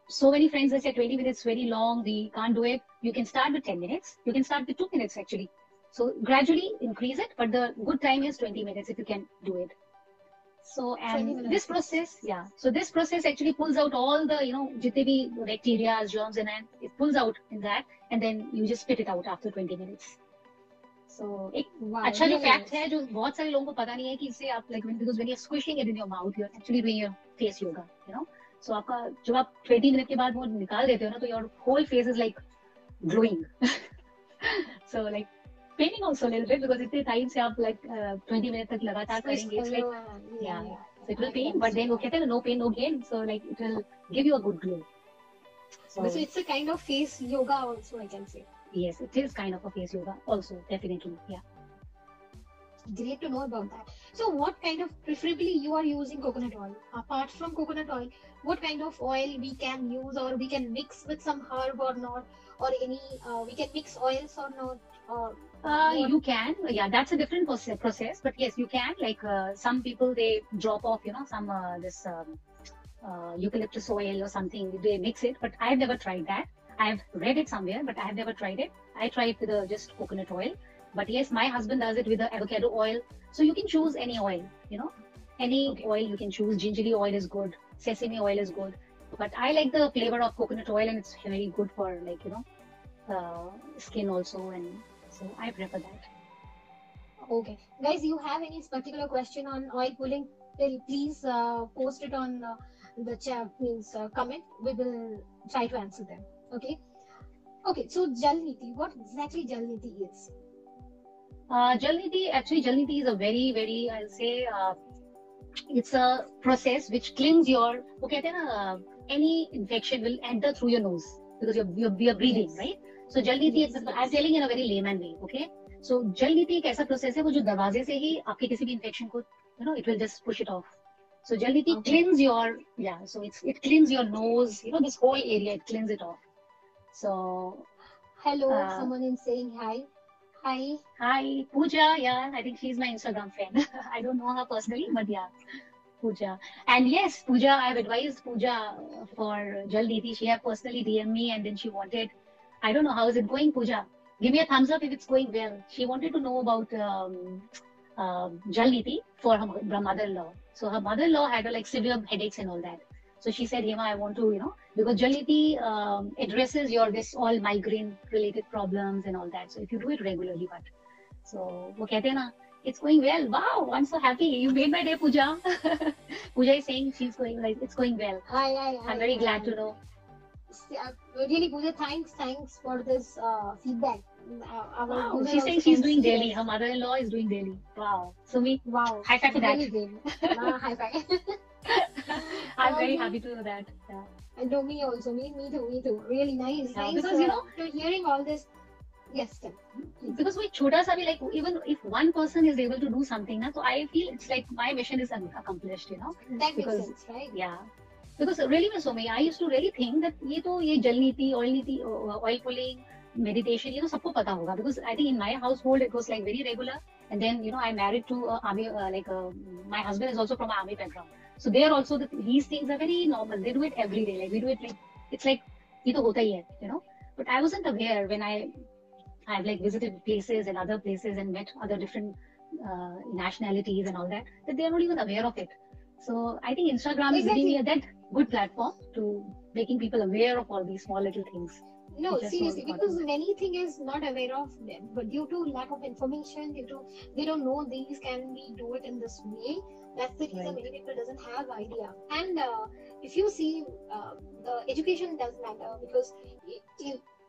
So many friends they say 20 minutes very long, we can't do it. You can start with 10 minutes. You can start with 2 minutes actually. So gradually increase it, but the good time is 20 minutes if you can do it. So and this process, so this process actually pulls out all the जितने भी bacteria, germs, and it pulls out in that, and then you just spit it out after 20 minutes. So एक अच्छा जो fact है, जो बहुत सारे लोगों को पता नहीं है, कि इससे आप because when you're squishing it in your mouth, you're actually doing your face yoga, So आपका जब आप 20 minutes के बाद वो निकाल देते हो ना, तो your whole face is like glowing. So like paining also a little bit, because इतने time से आप like 20 minutes तक लगातार करेंगे, it's like so it will pain, but then वो कहते हैं no pain no gain, so like it will give you a good glow. So it's a kind of face yoga also, I can say. Yes, it is kind of a face yoga also, definitely, Great to know about that. So what kind of, preferably you are using coconut oil. Apart from coconut oil, what kind of oil we can use, or we can mix with some herb or not, or any we can mix oils or not? You can, that's a different process, but yes, you can. Like some people, they drop off, some this eucalyptus oil or something, they mix it, but I've never tried that. I've read it somewhere, but I have never tried it. I try it with just coconut oil. But yes, my husband does it with the avocado oil. So you can choose any oil, any oil you can choose. Gingery oil is good. Sesame oil is good. But I like the flavor of coconut oil, and it's very good for like, skin also. And so I prefer that. Okay. Guys, you have any particular question on oil pulling? Please post it on the chat, comment. We will try to answer them. Okay. Okay. So Jal Niti, what exactly Jal Niti is? Jal Niti is a very, very, I'll say, it's a process which cleans your, वो कहते हैं ना, any infection will enter through your nose, because you're breathing, right? So Jal Niti, I'm telling in a very layman way, okay? So Jal Niti एक ऐसा process है, वो जो दरवाजे से ही आपके किसी भी infection को, it will just push it off. So Jal Niti cleans your, so it cleans your nose, this whole area, it cleans it off. So, Hello, uh, someone is saying hi. Hi. hi, Pooja. Yeah, I think she's my Instagram friend. I don't know her personally, but yeah, Pooja. And yes, Pooja, I've advised Pooja for Jal Niti. She have personally DM me and then she wanted, I don't know, how is it going, Pooja? Give me a thumbs up if it's going well. She wanted to know about Jal Niti for her mother-in-law. So her mother-in-law had like severe headaches and all that. So she said, Hema, I want to, because Jal Niti addresses your this all migraine related problems and all that. So if you do it regularly, but so वो कहते हैं ना, it's going well. Wow, I'm so happy. You made my day, Pooja. Pooja is saying she's going like it's going well. I'm very glad to know. Really, Pooja, thanks for this feedback. Wow, she's saying she's doing daily. Her mother-in-law is doing daily. Wow. So me, Wow. high five for that. Really great. High five. I'm very happy to know that. Yeah. And no, me also. Me too. Really nice. Yeah, Nice. because, to hearing all this. Yes, sir. Because with छोटा सा भी like even if one person is able to do something ना, so I feel it's like my mission is accomplished, That because makes sense, right? yeah, because really Miss Somi, I used to really think that ये जल नीति, oil pulling, meditation ये तो सबको पता होगा, because I think in my household it was like very regular, and then I married to army, my husband is also from an army background, so there also these things are very normal. They do it every day, like we do it like it's like ये तो होता ही है, but I wasn't aware when I've like visited places and other places and met other different nationalities and all that they are not even aware of it. So I think Instagram is giving me that good platform to making people aware of all these small little things. No, seriously, because many thing is not aware of them, but due to lack of information, they don't know these can we do it in this way. That's the reason many people doesn't have idea. And if you see, the education does matter, because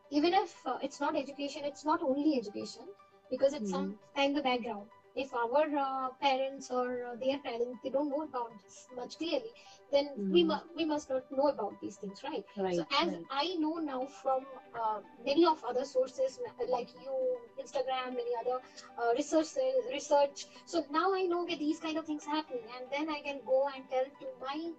even if it's not education, it's not only education, because it's sometimes the background. If our parents or their parents, they don't know about this much clearly, then we must not know about these things, right? So as I know now from many of other sources like you, Instagram, many other research. So now I know that these kind of things happening, and then I can go and tell to my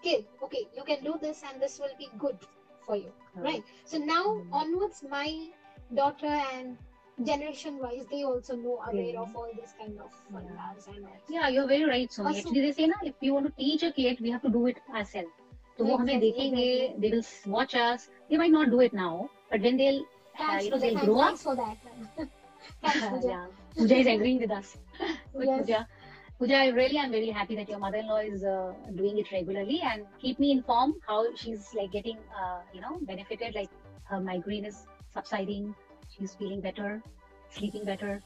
kid, okay, you can do this, and this will be good for you, right? So now onwards, my daughter and generation wise, they also know aware of all this kind of fundas and all. Yeah, you're very right, Sonia. Actually, they say na, if you want to teach a kid, we have to do it ourselves. So वो हमें देखेंगे, they will watch us. They might not do it now, but when they'll they'll grow up. Thanks for that. Thanks, Pooja. Yeah, Pooja is agreeing with us. Yes. Pooja, I really am very happy that your mother-in-law is doing it regularly, and keep me informed how she's like getting benefited, like her migraine is subsiding, she's feeling better, sleeping better.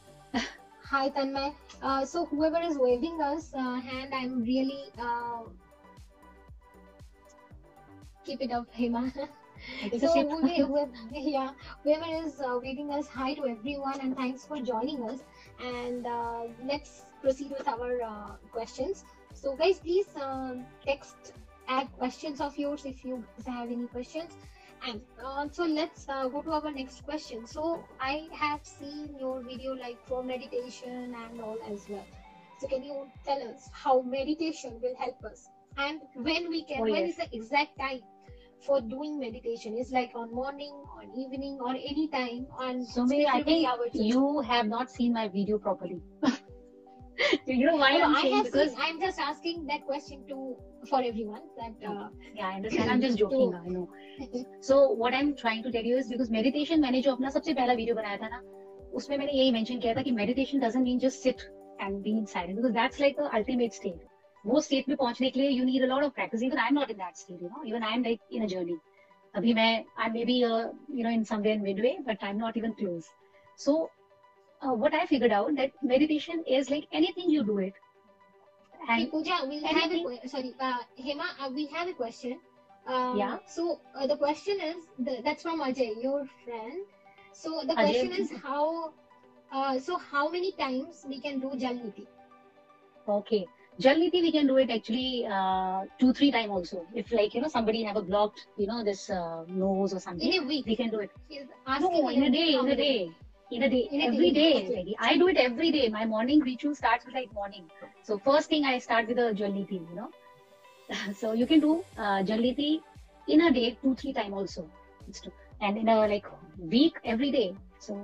Hi Tanmay. So whoever is waving us hand, I'm really keep it up, Hema. So whoever is waving us, hi to everyone, and thanks for joining us. And let's proceed with our questions. So guys, please add questions of yours if you have any questions. And so let's go to our next question. So I have seen your video like for meditation and all as well. So can you tell us how meditation will help us, and when we can, when is the exact time for doing meditation? Is like on morning, on evening, or any time? On so maybe I think you have not seen my video properly. You know why I'm saying, because I'm just asking that question for everyone. That yeah, I understand. I'm just joking. I know. So what I'm trying to tell you is, because meditation मैंने जो अपना सबसे पहला video बनाया था ना, उसमें मैंने यही mention किया था कि meditation doesn't mean just sit and be in silence, because that's like the ultimate state. वो state में पहुंचने के लिए you need a lot of practice. Even I'm not in that state, Even I'm like in a journey. अभी I'm maybe in somewhere midway, but I'm not even close. So what I figured out that meditation is like anything you do it. And Pooja, we have Hema, we have a question. Yeah. So the question is, that's from Ajay, your friend. So the question is how many times we can do Jal Niti? Okay. Jal Niti we can do it actually 2-3 times also. If like somebody have a blocked this nose or something. In a week we can do it. No, in a day. Every day. Like, I do it every day. My morning ritual starts with like morning. So first thing I start with a Jal Niti, So you can do Jal Niti in a day 2-3 times also. and in a like week every day. So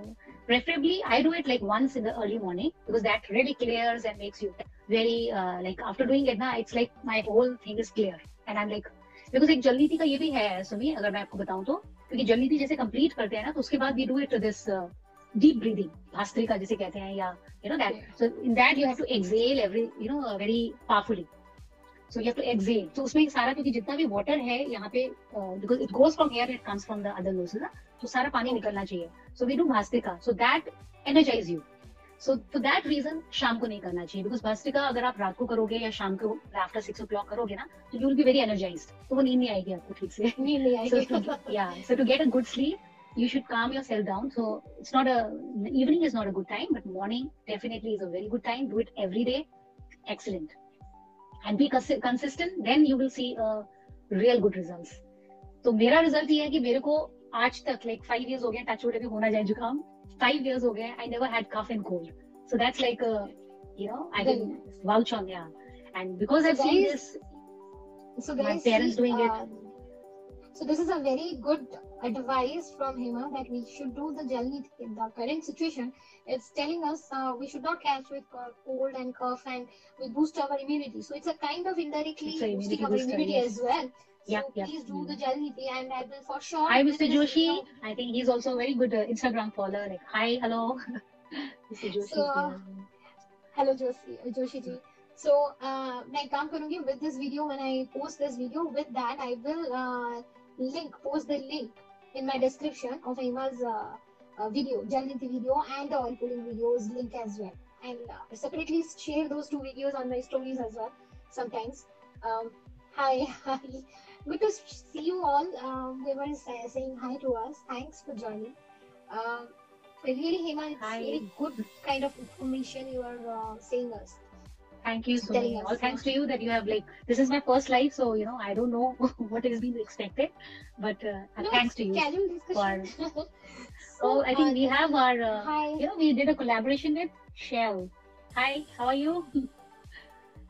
preferably I do it like once in the early morning, because that really clears and makes you very like after doing it na, it's like my whole thing is clear and I'm like, because एक जल नीति का ये भी है सुमी, अगर मैं आपको बताऊं तो, क्योंकि जल नीति जैसे कंप्लीट करते हैं ना तो उसके बाद we do it this deep breathing, Bhastrika जिसे कहते हैं, या you know that, so in that you have to exhale every you know very powerfully, so you have to exhale. तो उसमें सारा, क्योंकि जितना भी वाटर है यहाँ पे, because it goes from here, it comes from the other noses ना, तो सारा पानी निकलना चाहिए. So we do bhastrika, so that energize you. So for that reason शाम को नहीं करना चाहिए, because भास्त्रिका अगर आप रात को करोगे या शाम को after 6 o'clock करोगे ना, तो you will be very energized, तो वो नींद नहीं आएगी आपको ठीक से. नींद नहीं आएगी. So to get a good sleep, you should calm yourself down. So it's not evening is not a good time, but morning definitely is a very good time. Do it every day. Excellent. And be consistent, then you will see real good results. तो मेरा result ये है कि मेरे को आज तक like 5 years हो गए, टच वुड अभी होना जाए जुकाम, 5 years हो गए, I never had cough and cold. So that's like you know, I can vouch on, yeah. And because I've seen this, so my parents doing it. So this is a very good advice from Hema, that we should do the Jal Niti in the current situation. It's telling us we should not catch with cold and cough, and we boost our immunity. So it's a kind of indirectly boosting our immunity as well. So please do the Jal Niti, and I will for sure. Hi, Mr. Joshi. I think he's also a very good Instagram follower. Like, hi, hello, Mr. Joshi. So, hello, Joshi ji. So मैं काम करूँगी with this video. When I post this video, with that I will post the link in my description of Hema's video, Jal Niti video, and the oil pulling videos link as well, and separately share those 2 videos on my stories as well sometimes. Hi, good to see you all. They were saying hi to us. Thanks for joining. Really, Hema, it's very good kind of information you are saying us. Thank you so much. All thanks to you that you have, like, this is my first live, so you know I don't know what is being expected, but thanks to you. Casual discussion. So I think we have our you know, we did a collaboration with Shell. Hi, how are you?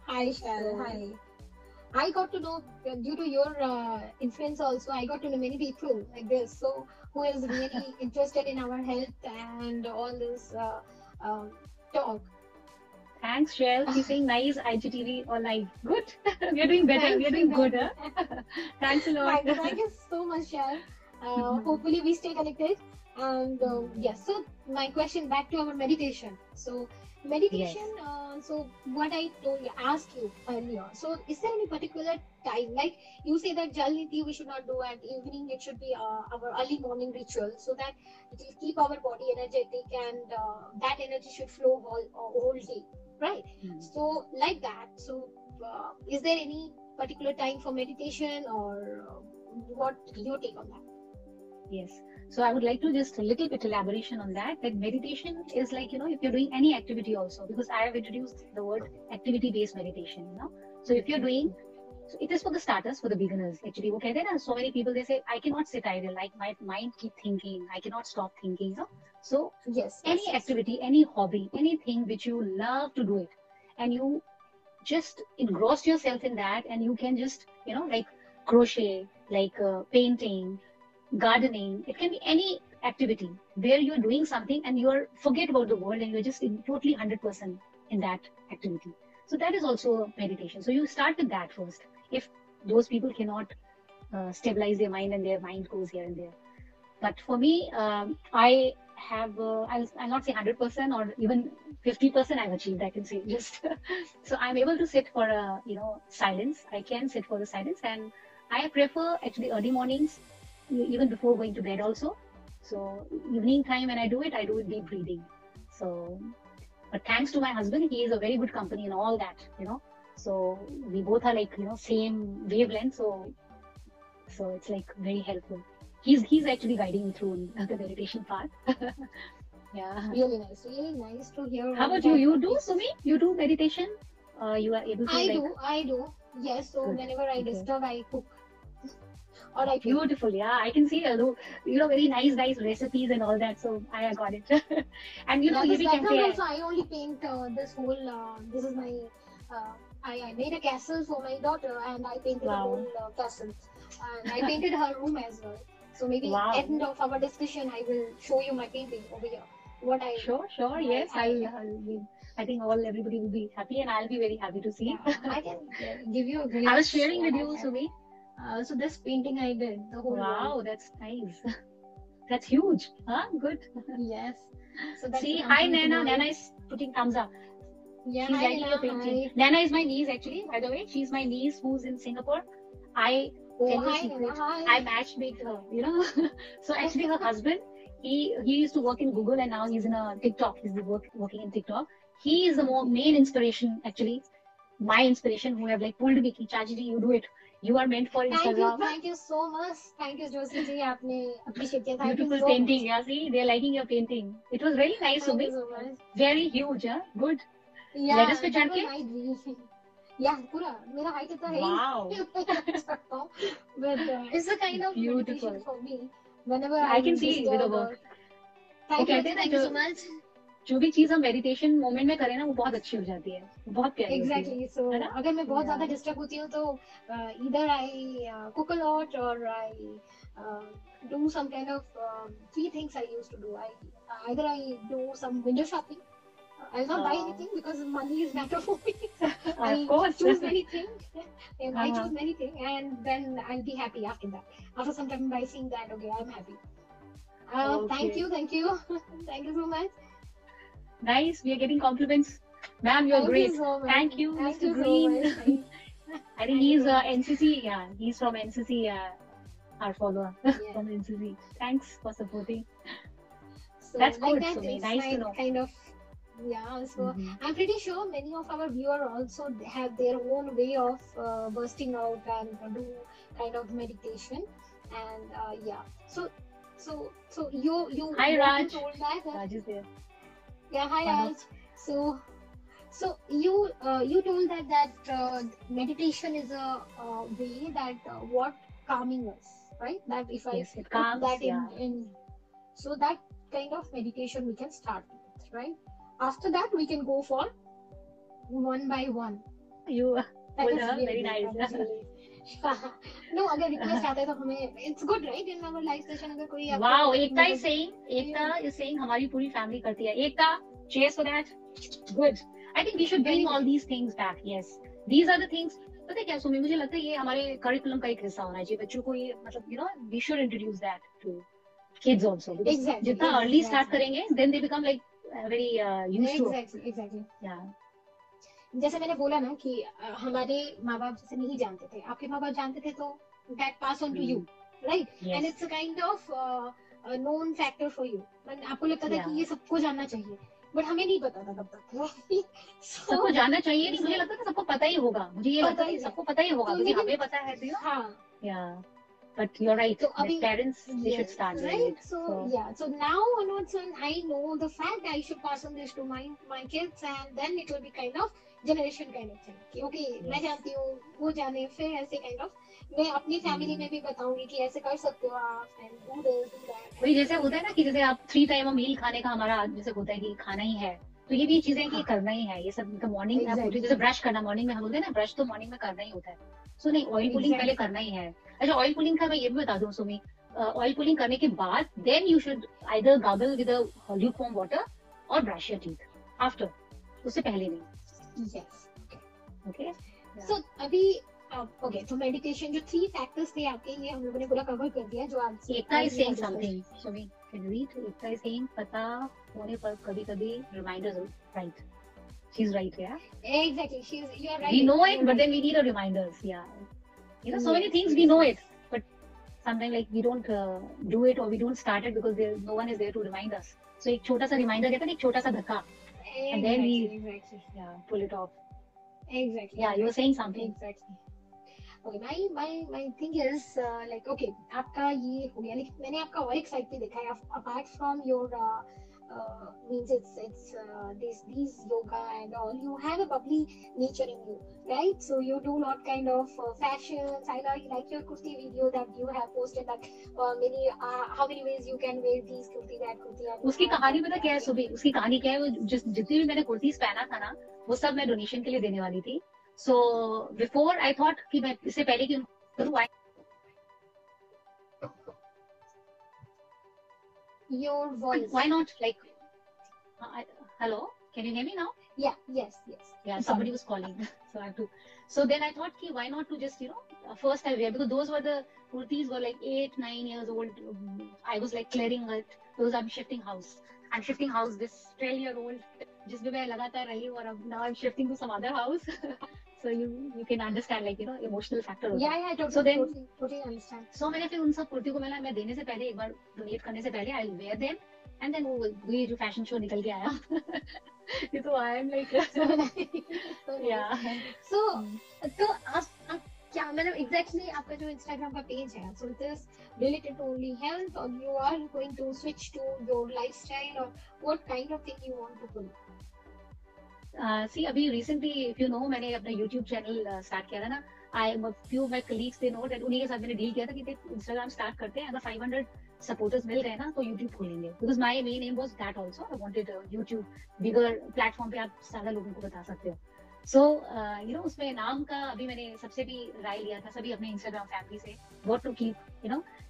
Hi Shell. Hi. I got to know, due to your influence also, I got to know many people like this, so who is really interested in our health and all this talk. Thanks, Shell. She's saying nice IGTV or live. Good. We are doing better. We are doing good. Huh? Thanks a lot. Thank you so much, Shell. Hopefully we stay connected. And yes, so my question back to our meditation. So meditation, so what I asked you earlier. So is there any particular time? Like you say that Jal Niti we should not do at evening. It should be our early morning ritual, so that it will keep our body energetic, and that energy should flow whole day. Right. So like that. So is there any particular time for meditation, or what your take on that? Yes. So I would like to just a little bit elaboration on that. That meditation is like, you know, if you're doing any activity also, because I have introduced the word activity-based meditation, you know. So if you're doing, so it is for the starters, for the beginners. Actually, वो कहते हैं ना, so many people they say, I cannot sit idle, like my mind keep thinking, I cannot stop thinking, you know. So any activity, any hobby, anything which you love to do it, and you just engross yourself in that, and you can just, you know, like crochet, like painting, gardening. It can be any activity where you're doing something and you're forget about the world and you're just totally 100% in that activity. So that is also meditation. So you start with that first. If those people cannot stabilize their mind and their mind goes here and there. But for me, I have, I'll not say 100% or even 50% I've achieved, I can say just. So I'm able to sit for a, you know, silence. I can sit for the silence, and I prefer actually early mornings, even before going to bed also. So evening time when I do it deep breathing. So, but thanks to my husband, he is a very good company in all that, you know. So we both are like, you know, same wavelength. So it's like very helpful. He's actually guiding me through the meditation part. Yeah. Really nice to hear. How about you? You do, Sumi? You do meditation? You are able to? I do. Yes. So good. Whenever I disturb, I cook. Or I paint. Beautiful. Yeah, I can see you know, very nice recipes and all that. So I got it. And you know, this background also, I only paint this whole. This is my. I made a castle for my daughter, and I painted the whole castle. And I painted her room as well. So maybe Wow. end of our discussion, I will show you my painting over here. What I Sure. Yes, I think everybody will be happy, and I'll be very happy to see. yeah, I can give you a glimpse. I was sharing with what you, I have. Sumi. So this painting I did the whole Wow, wall. that's nice. That's huge. Huh? Good. Yes. So that's See, the hi complete Nana. wall. Nana is putting thumbs up. Yeah, She's hi, liking your Nana, painting. hi. Nana is my niece, actually, by the way. She's my niece who's in Singapore. I Oh, tell you a hi, secret. Nana, hi. I matchmade her, you know. So actually, her husband, he used to work in Google, and now he's in a TikTok. He's working in TikTok. He is the main inspiration, actually. My inspiration, who have like pulled me, कि Chachi ji, you do it. You are meant for Instagram. Thank you so much. Thank you, Josie ji. आपने appreciate किया. Thank you Beautiful so painting. much. Yeah, see, they're liking your painting. It was really nice, Thank Sumi. you so much. Very huge, huh? Good. Yeah, Lettuce पे that चढ़ was के? my dream. Yeah, पूरा मेरा height इतना है ही Wow. नहीं. But it's a kind of Beautiful. meditation for me. Whenever I can see disturb with the or- work. Thank you, कहते हैं ना thank you जो- so much. जो भी चीज हम मेडिटेशन मोमेंट में करें ना, वो बहुत अच्छी हो जाती है, बहुत प्यारी होती है. Exactly. So है ना? अगर मैं बहुत Yeah. ज्यादा डिस्टर्ब होती हूँ तो either I cook a lot or I do some kind of three things I used to do. Either I do some window shopping. I'll not buy Oh. anything because money is matter for me. Of course. choose many things. And I Uh-huh. choose many things, and then I'll be happy after that. After some time by seeing that, okay, I'm happy. Thank Okay. you, thank you, thank you so much. Nice. We are getting compliments. Ma'am, you're Thank great. you so much. Thank you, Thank Mr. you so Green. much. I think he's NCC. Yeah, he's from NCC. Our follower Yeah. from NCC. Thanks for supporting. So That's like good, that, Sumi. it's Nice to like know. kind of, yeah. So Mhm. I'm pretty sure many of our viewers also have their own way of bursting out and do kind of meditation, and yeah. So you Hi, what Raj. you told that Raj is there. yeah, hi One Raj. So you told that meditation is a way that what calming us, right? That if I Yes, it put calms. that Yeah. in so that kind of meditation we can start with, right? After that we can go for one by one. You That told is her. really Very good. nice. That is really- no, अगर request आता है तो हमें it's good, right? In our live session अगर कोई आपको Wow, Ekta मतलब- is saying. Ekta is saying हमारी पूरी family करती है. Ekta, cheers for that. Good. I think we should bring all these things back. Yes, these are the things. पता है क्या सुमी, मुझे लगता है ये हमारे करिकुलम का एक हिस्सा होना चाहिए. बच्चों को ये मतलब we should introduce that to kids also. Because Exactly, जितना yes, early start exactly. करेंगे, then they become like very used to it. Exactly. Yeah. जैसे मैंने बोला ना कि हमारे माँ बाप जैसे नहीं जानते थे, आपके माँ बाप जानते थे तो that pass on to you, right? Yes. And it's a kind of a known factor for you. आपको लगता था Yeah. कि ये सबको जानना चाहिए, बट हमें नहीं पता था तब तक. सबको जानना चाहिए नहीं, मुझे लगता था सबको पता ही होगा. मुझे ये लगता पता है ही कि है. सबको पता ही होगा तो क्योंकि लेकिन- हमें पता है तो हाँ. yeah. But you're right. तो The अभी- parents they should Yes, start doing right? it. So yeah, so now onwards when I know the fact I should pass on this to my kids, and then it will be kind of generation kind of thing. कि okay, मैं Yes. जानती हूँ, वो जाने, फिर ऐसे kind of मैं अपनी फैमिली में भी बताऊंगी कि ऐसे कर सकते हो आप, and do this, do that. वही जैसे होता है ना कि जैसे आप 3 टाइम मील खाने का हमारा जैसे होता है कि खाना ही है, तो ये भी चीजें कि करना ही है. ये सब मतलब मॉर्निंग में आप Exactly. जैसे ब्रश करना, मॉर्निंग में हम बोलते हैं ना ब्रश तो मॉर्निंग में करना ही होता है. सो नहीं, ऑयल पुलिंग Exactly. पहले करना ही है. अच्छा, ऑयल पुलिंग का मैं ये भी बता दूं सुमी, ऑयल पुलिंग करने के बाद then you should either gargle with a lukewarm water और ब्रश योर टीथ आफ्टर, उससे पहले नहीं. Yes. ओके. So अभी okay, so meditation जो 3 factors थे आपके, ये हम लोगों ने पूरा cover कर दिया जो आज एकता इज आज सेइंग we have समथिंग. Sumi, can you read? Ekta is saying पता होने पर कभी-कभी reminders, right. She is right. या discussed. Exactly, you're right. we know it, You're but right. then we need a reminders. Yeah, so many Yes, things yes, we know yes. it, but sometimes like we don't do it or we don't start it because no one is there to remind us. So एक छोटा सा reminder कहते हैं ना, एक छोटा सा धक्का, and then we Exactly. pull it off. Exactly. Yeah, you were saying something. Exactly. Okay, my thing is like okay, आपका ये हो गया, लेकिन मैंने आपका और एक साइड पे देखा है, apart from your means it's these yoga and all, you have a bubbly nature in you, right? So you do lot kind of fashions. I like your kurti video that you have posted, that how many ways you can wear these kurti, that kurti. and उसकी you have कहानी पता that क्या है सुबह? उसकी कहानी क्या है? वो जितनी भी मैंने कुर्तीज पहना था ना, वो सब मैं डोनेशन के लिए देने वाली थी. सो बिफोर आई थॉट कि मैं इससे पहले कि करूँ, your voice. Why not like? Hello, can you hear me now? Yeah, yes, yes. Yeah, somebody was calling, so I have to. So then I thought, ki, why not to just, first I wear, because those were the kurtis were like 8, 9 years old. I was like clearing it because I'm shifting house. I'm shifting house. This 12-year-old, जिसमें मैं लगातार रही हूँ, और अब now I'm shifting to some other house. So you can understand, like, emotional factor होता है. Yeah, totally, So then, totally understand. So मैंने फिर उन सब कुर्ती को मैं देने से पहले, एक बार डोनेट करने से पहले, I'll wear them, and then वो ये जो फैशन शो निकल के आया, ये तो I am like, yeah. So तो आप क्या मतलब exactly आपका जो Instagram का पेज है, so it is related to only health, or you are going to switch to your lifestyle, or what kind of thing you want to pull? See, अभी recently, if you know, मैंने अपना YouTube channel start किया था ना. A few of my colleagues, they know that उन्हीं के साथ मैंने डील किया था कि Instagram start करते हैं, अगर 500 supporters मिल गए ना तो YouTube खोलेंगे. Because my main aim was that also. I wanted YouTube bigger platform पे आप ज्यादा लोगों को बता सकते हो. So उसमें नाम का अभी मैंने सबसे भी राय लिया था, सभी अपने Instagram family से, what to keep,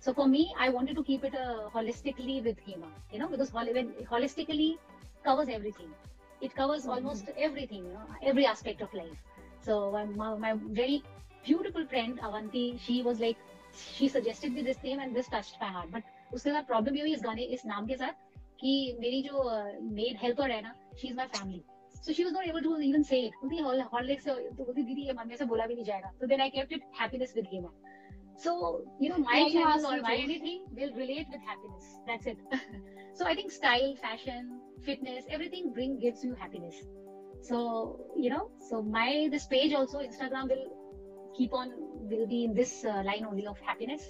So for me, I wanted to keep it holistically with Hema, because holistically covers everything. It covers almost everything, every aspect of life. So my very beautiful friend Avanti, she was like, she suggested me this name and this touched my heart. But उसके साथ problem ये हुई इस नाम के साथ कि मेरी जो maid helper है ना, she is my family. So she was not able to even say it. बोलती Horlicks से तो बोलती दीदी ये मम्मी से बोला भी नहीं जाएगा. So then I kept it happiness with Hema. So my channel or my anything will relate with happiness. That's it. So I think style, fashion, fitness, everything gives you happiness. So so this page also, Instagram will be in this line only of happiness.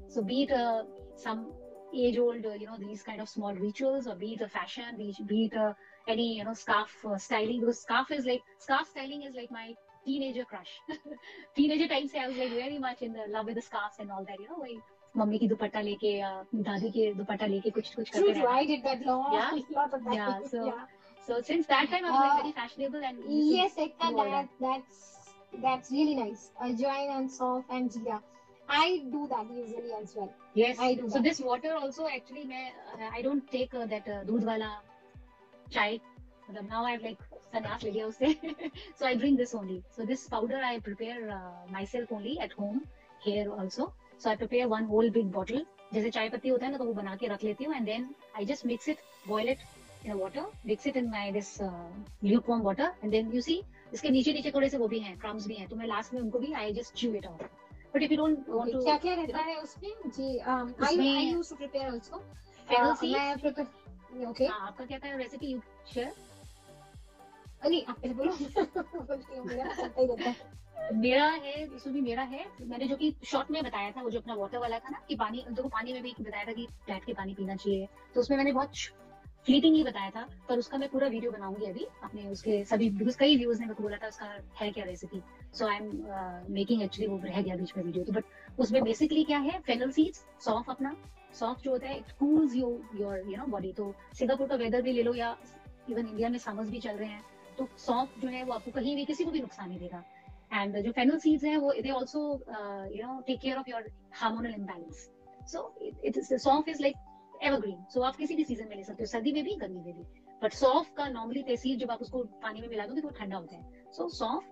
So be it some age old these kind of small rituals, or be it a fashion, be it any scarf styling, because scarf styling is like my teenager crush. Teenager time se I was like very much in love with the scarves and all that, वही mummy की दुपट्टा लेके या दादी के दुपट्टा लेके कुछ करते रहना. I did that long. Lot of that. Yeah. So since that time I was like very fashionable and yes, that's really nice. Ajwain and Sauf and Jeera. I do that usually as well. Yes, I do. So that. This water also actually I don't take that दूध वाला chai. Now I've like sannyas le liya usse. So I drink this only. So this powder I prepare myself only at home here also. So I prepare one whole big bottle. जैसे चाय पत्ती होता है ना तो वो बना के रख लेती हूँ, and then I just mix it, boil it in a water, mix it in my this lukewarm water, and then you see इसके नीचे थोड़े से वो भी हैं, crumbs भी हैं, तो मैं लास्ट में उनको भी I just chew it off. But if you don't want to, क्या रहता है उसमें जी? I used to prepare also. Fennel seeds. मैं prepare. Okay. हाँ, आपका क्या था रेसिपी? You share. नहीं आप पहले बोलो. मेरा है, इसमें भी मेरा है, मैंने जो कि शॉर्ट में बताया था, वो जो अपना वाटर वाला था ना, कि पानी में भी बताया था कि बैठ के पानी पीना चाहिए, तो उसमें मैंने बहुत फ्लीटिंग ही बताया था, पर उसका मैं पूरा वीडियो बनाऊंगी अभी अपने उसके सभी, बिकॉज कई व्यूअर्स ने मेरे को बोला था उसका है क्या recipe, so I am making actually, वो रह गया बीच में वीडियो, तो बट उसमें बेसिकली क्या है, फेनल सीड्स, सौंफ अपना, सौंफ जो होता है इट कूल्स योर बॉडी, तो सिंगापुर का वेदर भी ले लो या इवन इंडिया में समर्स भी चल रहे हैं, तो सौंफ जो है वो आपको कहीं भी किसी को भी नुकसान नहीं देगा. And जो fennel seeds हैं वो they also take care of your hormonal imbalance. So the सौंफ is like evergreen. So आप किसी भी सीजन में ले सकते हो, सर्दी में भी गर्मी में भी. But सौंफ का नॉर्मली तहसीर जब आप उसको पानी में मिला दोगे तो वो ठंडा होता है. So सौंफ,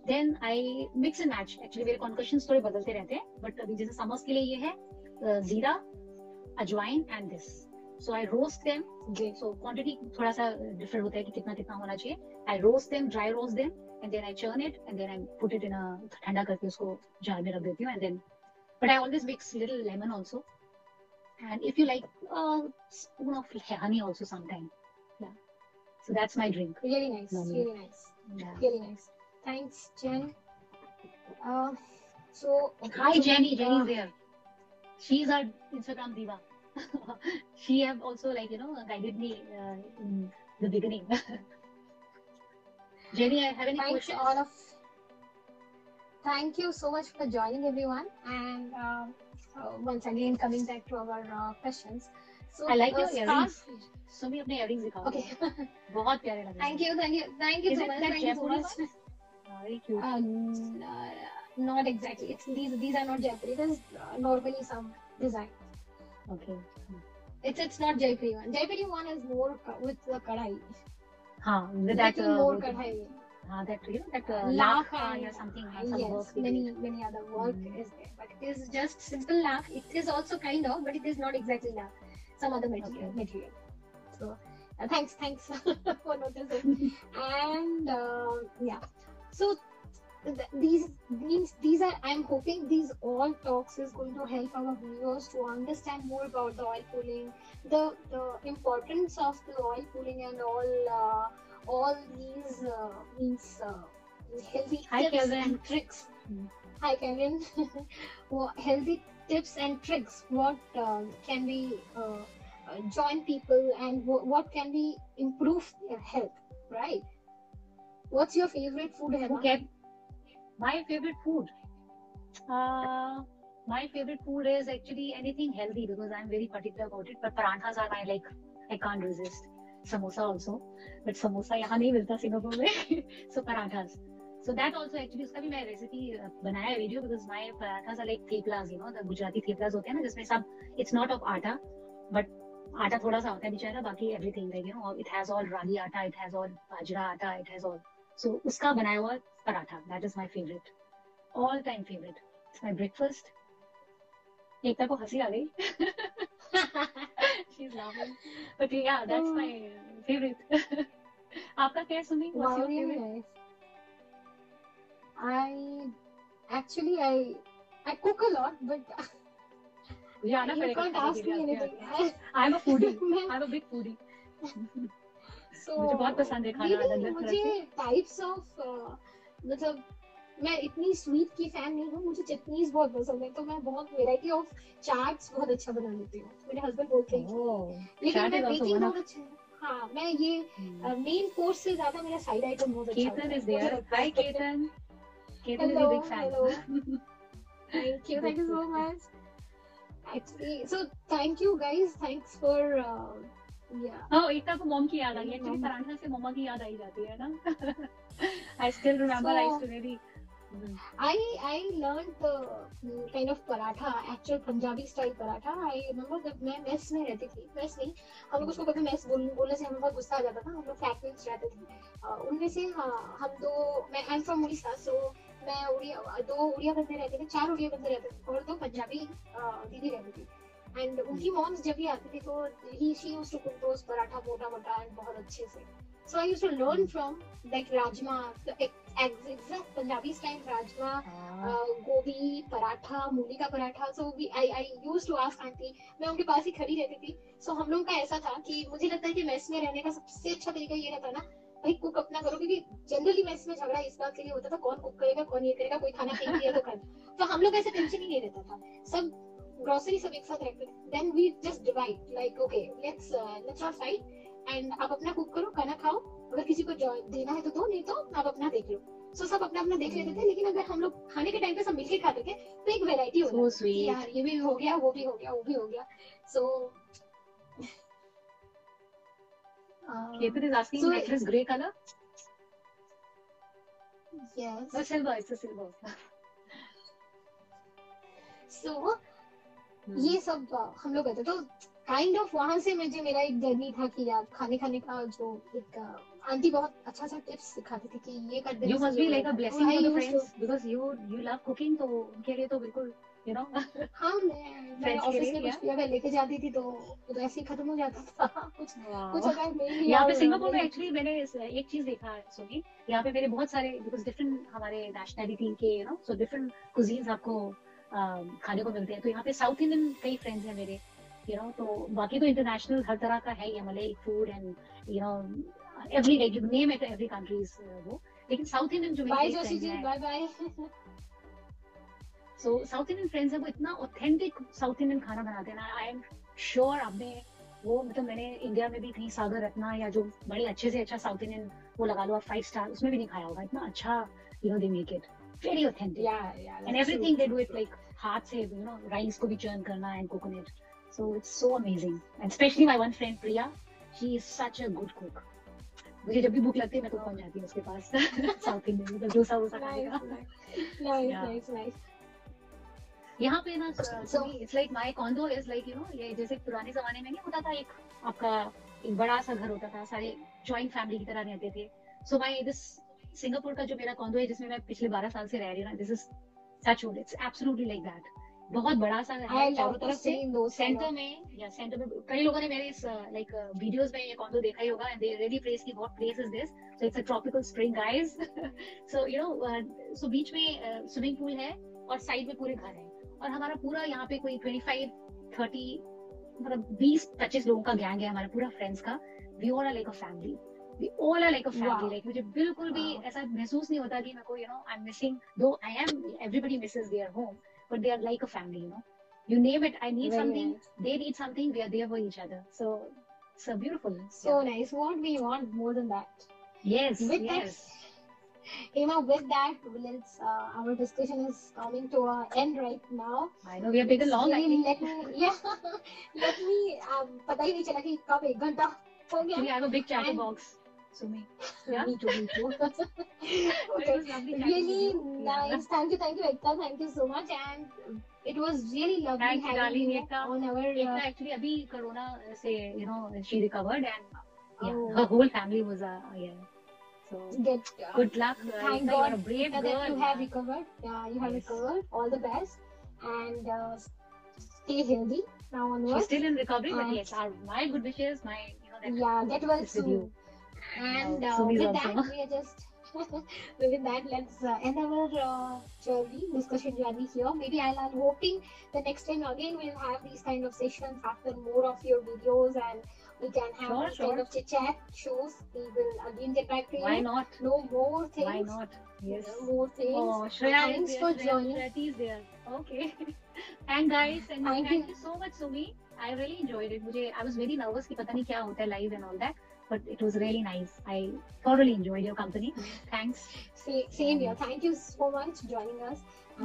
then I mix and match. Actually मेरे concoctions थोड़े बदलते रहते हैं. But अभी जैसे summers के लिए ये है जीरा, अजवाइन and this. So I roast them. So quantity थोड़ा सा different होता है कि कितना होना चाहिए. I roast them, dry roast them. And then I churn it, and then I put it in a ठंडा करके उसको jar में रख देती हूँ, and then, but I always mix little lemon also, and if you like a spoon of honey also sometime, yeah. So that's my drink. Really nice, really nice, really nice. Thanks, Jen. So hi Jenny, Jenny's there. She's our Instagram diva. She have also guided me in the beginning. Jenny, I have any questions? Thank you so much for joining, everyone. And once again, coming back to our questions. So I like your earrings. So me अपने earrings दिखाओ. Okay. बहुत प्यारे लग रहे हैं. Thank you so much. Thank you so much. Very cute. Not exactly. These are not Jaipuri. It is normally some design. Okay. It's not Jaipuri one. Jaipuri one is more with the kadai. हाँ, with that Little more kadai. that you know that Lakh lakh and or something some yes, work they many other work is there, but it is just simple lakh. It is also kind of, but it is not exactly lakh. Some other material. So thanks for noticing. And yeah, so these are, I'm hoping these all talks is going to help our viewers to understand more about the oil pulling, the importance of the oil pulling, and all these means healthy Hi, tips Kevin. and tricks. Hi Kevin. Healthy tips and tricks. What can we join people, and what can we improve their health, right? What's your favorite food, Hema? Okay. My favorite food. My favorite food is actually anything healthy because I'm very particular about it. But paranthas are my like, I can't resist. Samosa also, but samosa यहाँ नहीं मिलता Singapore में. So paranthas. So that also actually उसका भी मैं recipe बनाया video because my paranthas are like theplas, you know, the Gujarati theplas होते हैं ना जिसमें सब it's not of आटा, but आटा थोड़ा सा होता है बेचारा, बाकी everything like you know it has all ragi आटा, it has all bajra आटा, it has all. So उसका बनाया हुआ paratha, that is my favorite, all time favorite. It's my breakfast. एकता को हंसी आ गई. She's laughing. But yeah, that's my favorite. आपका क्या है Sumi? What's your favorite? Nice. I cook a lot, but Yeah, ना you पड़ेगा can't खाने ask के me लिए anything. आपके. I'm a foodie. मैं- I'm a big foodie. So मुझे बहुत पसंद है खाना really, अलग अलग तरह मुझे से. types of मतलब मैं इतनी स्वीट की फैन नहीं हूँ, मुझे चटनीज बहुत पसंद है, तो मैं बहुत वेराइटी ऑफ चाट्स बहुत अच्छा बना लेती हूँ. मेरे हस्बैंड बोलते हैं कि लेकिन Chaat मैं is also बेकिंग one बहुत of. अच्छा. हाँ, मैं ये मेन कोर्स से ज्यादा मेरा साइड आइटम बहुत अच्छा Ketan is मुझे there. लगता Hi है. Ketan. Ketan is Hello, a big fan. hello. Thank you so much. Actually, so thank you guys. Thanks for yeah. हाँ, एकता को मॉम की याद आ गई. Actually पराठा से मम्मा की याद आई जाती है ना. I still remember I used to really. I learned the kind of paratha, actual Punjabi style paratha. I remember that मैं मेस में रहती थी. मेस नहीं, हम लोग उसको कभी मेस बोलने से हमें बहुत गुस्सा आ जाता था. हम लोग फ्लैटमेट्स रहते थे. उनमें से हम दो, मैं I'm from उड़ीसा, so मैं दो उड़िया बंदे रहते थे, 4 उड़िया बंदे रहते थे और 2 पंजाबी दीदी रहती थी. एंड उनकी मॉम्स जब भी आती थी तो she used to cook those paratha मोटा एंड बहुत अच्छे से. So I used to learn from like rajma, the exact Punjabi style rajma, gobi paratha, मूली का paratha. So I used to ask aunty, मैं उनके पास ही खड़ी रहती थी. So हम लोगों का ऐसा था कि मुझे लगता है कि मेस में रहने का सबसे अच्छा तरीका ये रहता ना, भाई कुक अपना करो, क्योंकि जनरली मेस में झगड़ा इस बात के लिए होता था कौन कुक करेगा, कौन ये करेगा, कोई खाना फेंक दिया तो कर. तो हम लोग ऐसे टेंशन ही नहीं रहता था. सब ग्रोसरी सब एक साथ रखते थे. Then we just divide like okay, let's not fight. And आप अपना कुक करो, खाना खाओ, अगर किसी को देना है तो दो, नहीं तो आप अपना देख लो. सो सब अपना अपना देख लेते थे. लेकिन अगर हम लोग खाने के टाइम पे सब मिलके खाते थे तो एक वैरायटी हो जाती थी. यार ये भी हो गया, वो भी हो गया, वो भी हो गया. सो Ketan is asking So- necklace grey color. yes. Or silver, it's a silver. सो ये सब हम लोग करते. तो काइंड ऑफ वहां से मुझे मेरा एक जर्नी था कि यार खाने का जो एक आंटी बहुत अच्छा सा टिप्स सिखाती थी कि ये कर दे. You must be like a blessing for the friends because you love cooking, तो उनके लिए तो बिल्कुल you know. हाँ, मैं Friends के ऑफिस लिए, में कुछ yeah. भी अगर लेके जाती थी तो ऐसे ही खत्म हो जाता था. कुछ अगर मेरी यहाँ पे और सिंगापुर में मेरी- एक्चुअली मैंने एक चीज देखा है सुनी. यहाँ पे मेरे बहुत सारे बिकॉज डिफरेंट हमारे नेशनलिटी के you know so different cuisines आपको खाने को मिलते हैं. तो यहाँ पे साउथ इंडियन कई फ्रेंड्स हैं मेरे यू नो. तो बाकी तो इंटरनेशनल हर तरह का है ये मलई food and you know every like you name it every countries वो. लेकिन साउथ इंडियन जो बाय मेरे जोशी फ्रेंड्स जी, हैं बाय बाय. सो साउथ इंडियन फ्रेंड्स हैं वो इतना ऑथेंटिक साउथ इंडियन खाना बनाते हैं ना. आई एम श्योर आपने वो मतलब मैंने इंडिया में भी कहीं सागर रत्ना या जो बड़े अच्छे से अच्छा साउथ इंडियन वो लगा लो आप 5 स्टार उसमें भी नहीं खाया होगा. इतना अच्छा you know they make it very authentic yeah, and everything they do it like हाथ से you know rice को भी churn करना and cooking it. So it's so amazing. And especially my one friend Priya, she is such a good cook. मुझे जब भी भूख लगती है मैं तो पहुंच जाती हूँ उसके पास साउथ इंडियन मतलब डोसा वोसा खाने का. nice. Yeah. यहाँ पे ना it's like my condor is like ये जैसे पुराने जमाने में नहीं होता था, एक आपका एक बड़ा सा घर होता था, सारे जॉइंट फैमिली की तरह रहते थे। सो माय दिस सिंगापुर का जो मेरा कॉन्डो है जिसमें मैं पिछले 12 साल से रह रही हूँ ना, this is such would, it's absolutely like that. बहुत बड़ा सा है चारों तरफ से, सेंटर में कई लोगों ने मेरे इस लाइक वीडियोस में ये कॉन्डो देखा ही होगा, एंड दे रियली प्रेज की what place is this. So it's a tropical spring guys. So बीच में स्विमिंग पूल है और साइड में पूरे घर है, और हमारा पूरा यहाँ पे कोई 25-30 मतलब 20-25 लोगों का गैंग है हमारा पूरा फ्रेंड्स का। We all are like a family, we all are like a family. Like मुझे बिल्कुल भी ऐसा महसूस नहीं होता कि मेरे को आई एम मिसिंग, दो I am, everybody Mrs their home, but they are like a family, you name it, I need something, they need something, we are there for each other. So beautiful, so nice. What we want more than that? Yes, with yes. That, with that, let's our discussion is coming to an end right now. I know we have taken long. Let me let me पता ही नहीं चला कि कब 1 घंटा हो गया. Actually, I have a big chat box. So me. Yeah. Me too. Okay. Really nice. Thank you, Ekta. Thank you so much. And it was really lovely having you on our. Ekta actually अभी corona से she recovered, and her whole family was So good luck. Thank God you're a brave girl. That you have recovered. Yeah, you have recovered. All the best, and stay healthy now onwards. She's still in recovery, but yes, my good wishes, my get well soon. And with that, we are just with that, let's end our discussion journey here. Maybe I'm hoping the next time again we'll have these kind of sessions after more of your videos, and we can have kind of chit chat shows. We will again get back to you. Why not? No more things. Why not? Yes. More things. Oh, Shreya thanks for joining. Shreya is there. Okay. And guys, and thank you so much, Sumi. I really enjoyed it. I was very nervous कि पता नहीं क्या होता है live and all that. But it was really nice. I thoroughly enjoyed your company. Thanks. Same here. Thank you so much for joining us.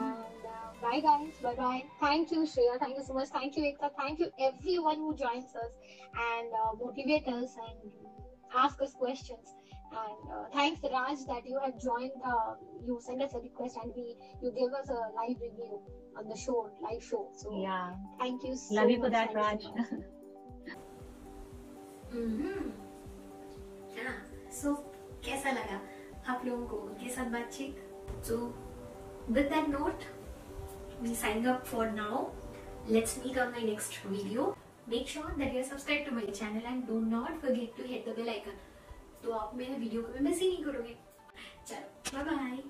And bye guys. Bye. Thank you, Shreya. Thank you so much. Thank you, Ekta. Thank you everyone who joins us and motivate us and ask us questions. And thanks Raj that you have joined. You sent us a request and you gave us a live review on the show, live show. So yeah. Thank you so much. Love you for that, Raj. So, कैसा लगा आप लोगों को उनके साथ बातचीत? So, with that note, we signing up for now. Let's meet on my next video. Make sure that you are subscribed to my channel and do not forget to hit the bell icon. तो आप मेरे video को miss ही नहीं करोगे. चलो, bye bye.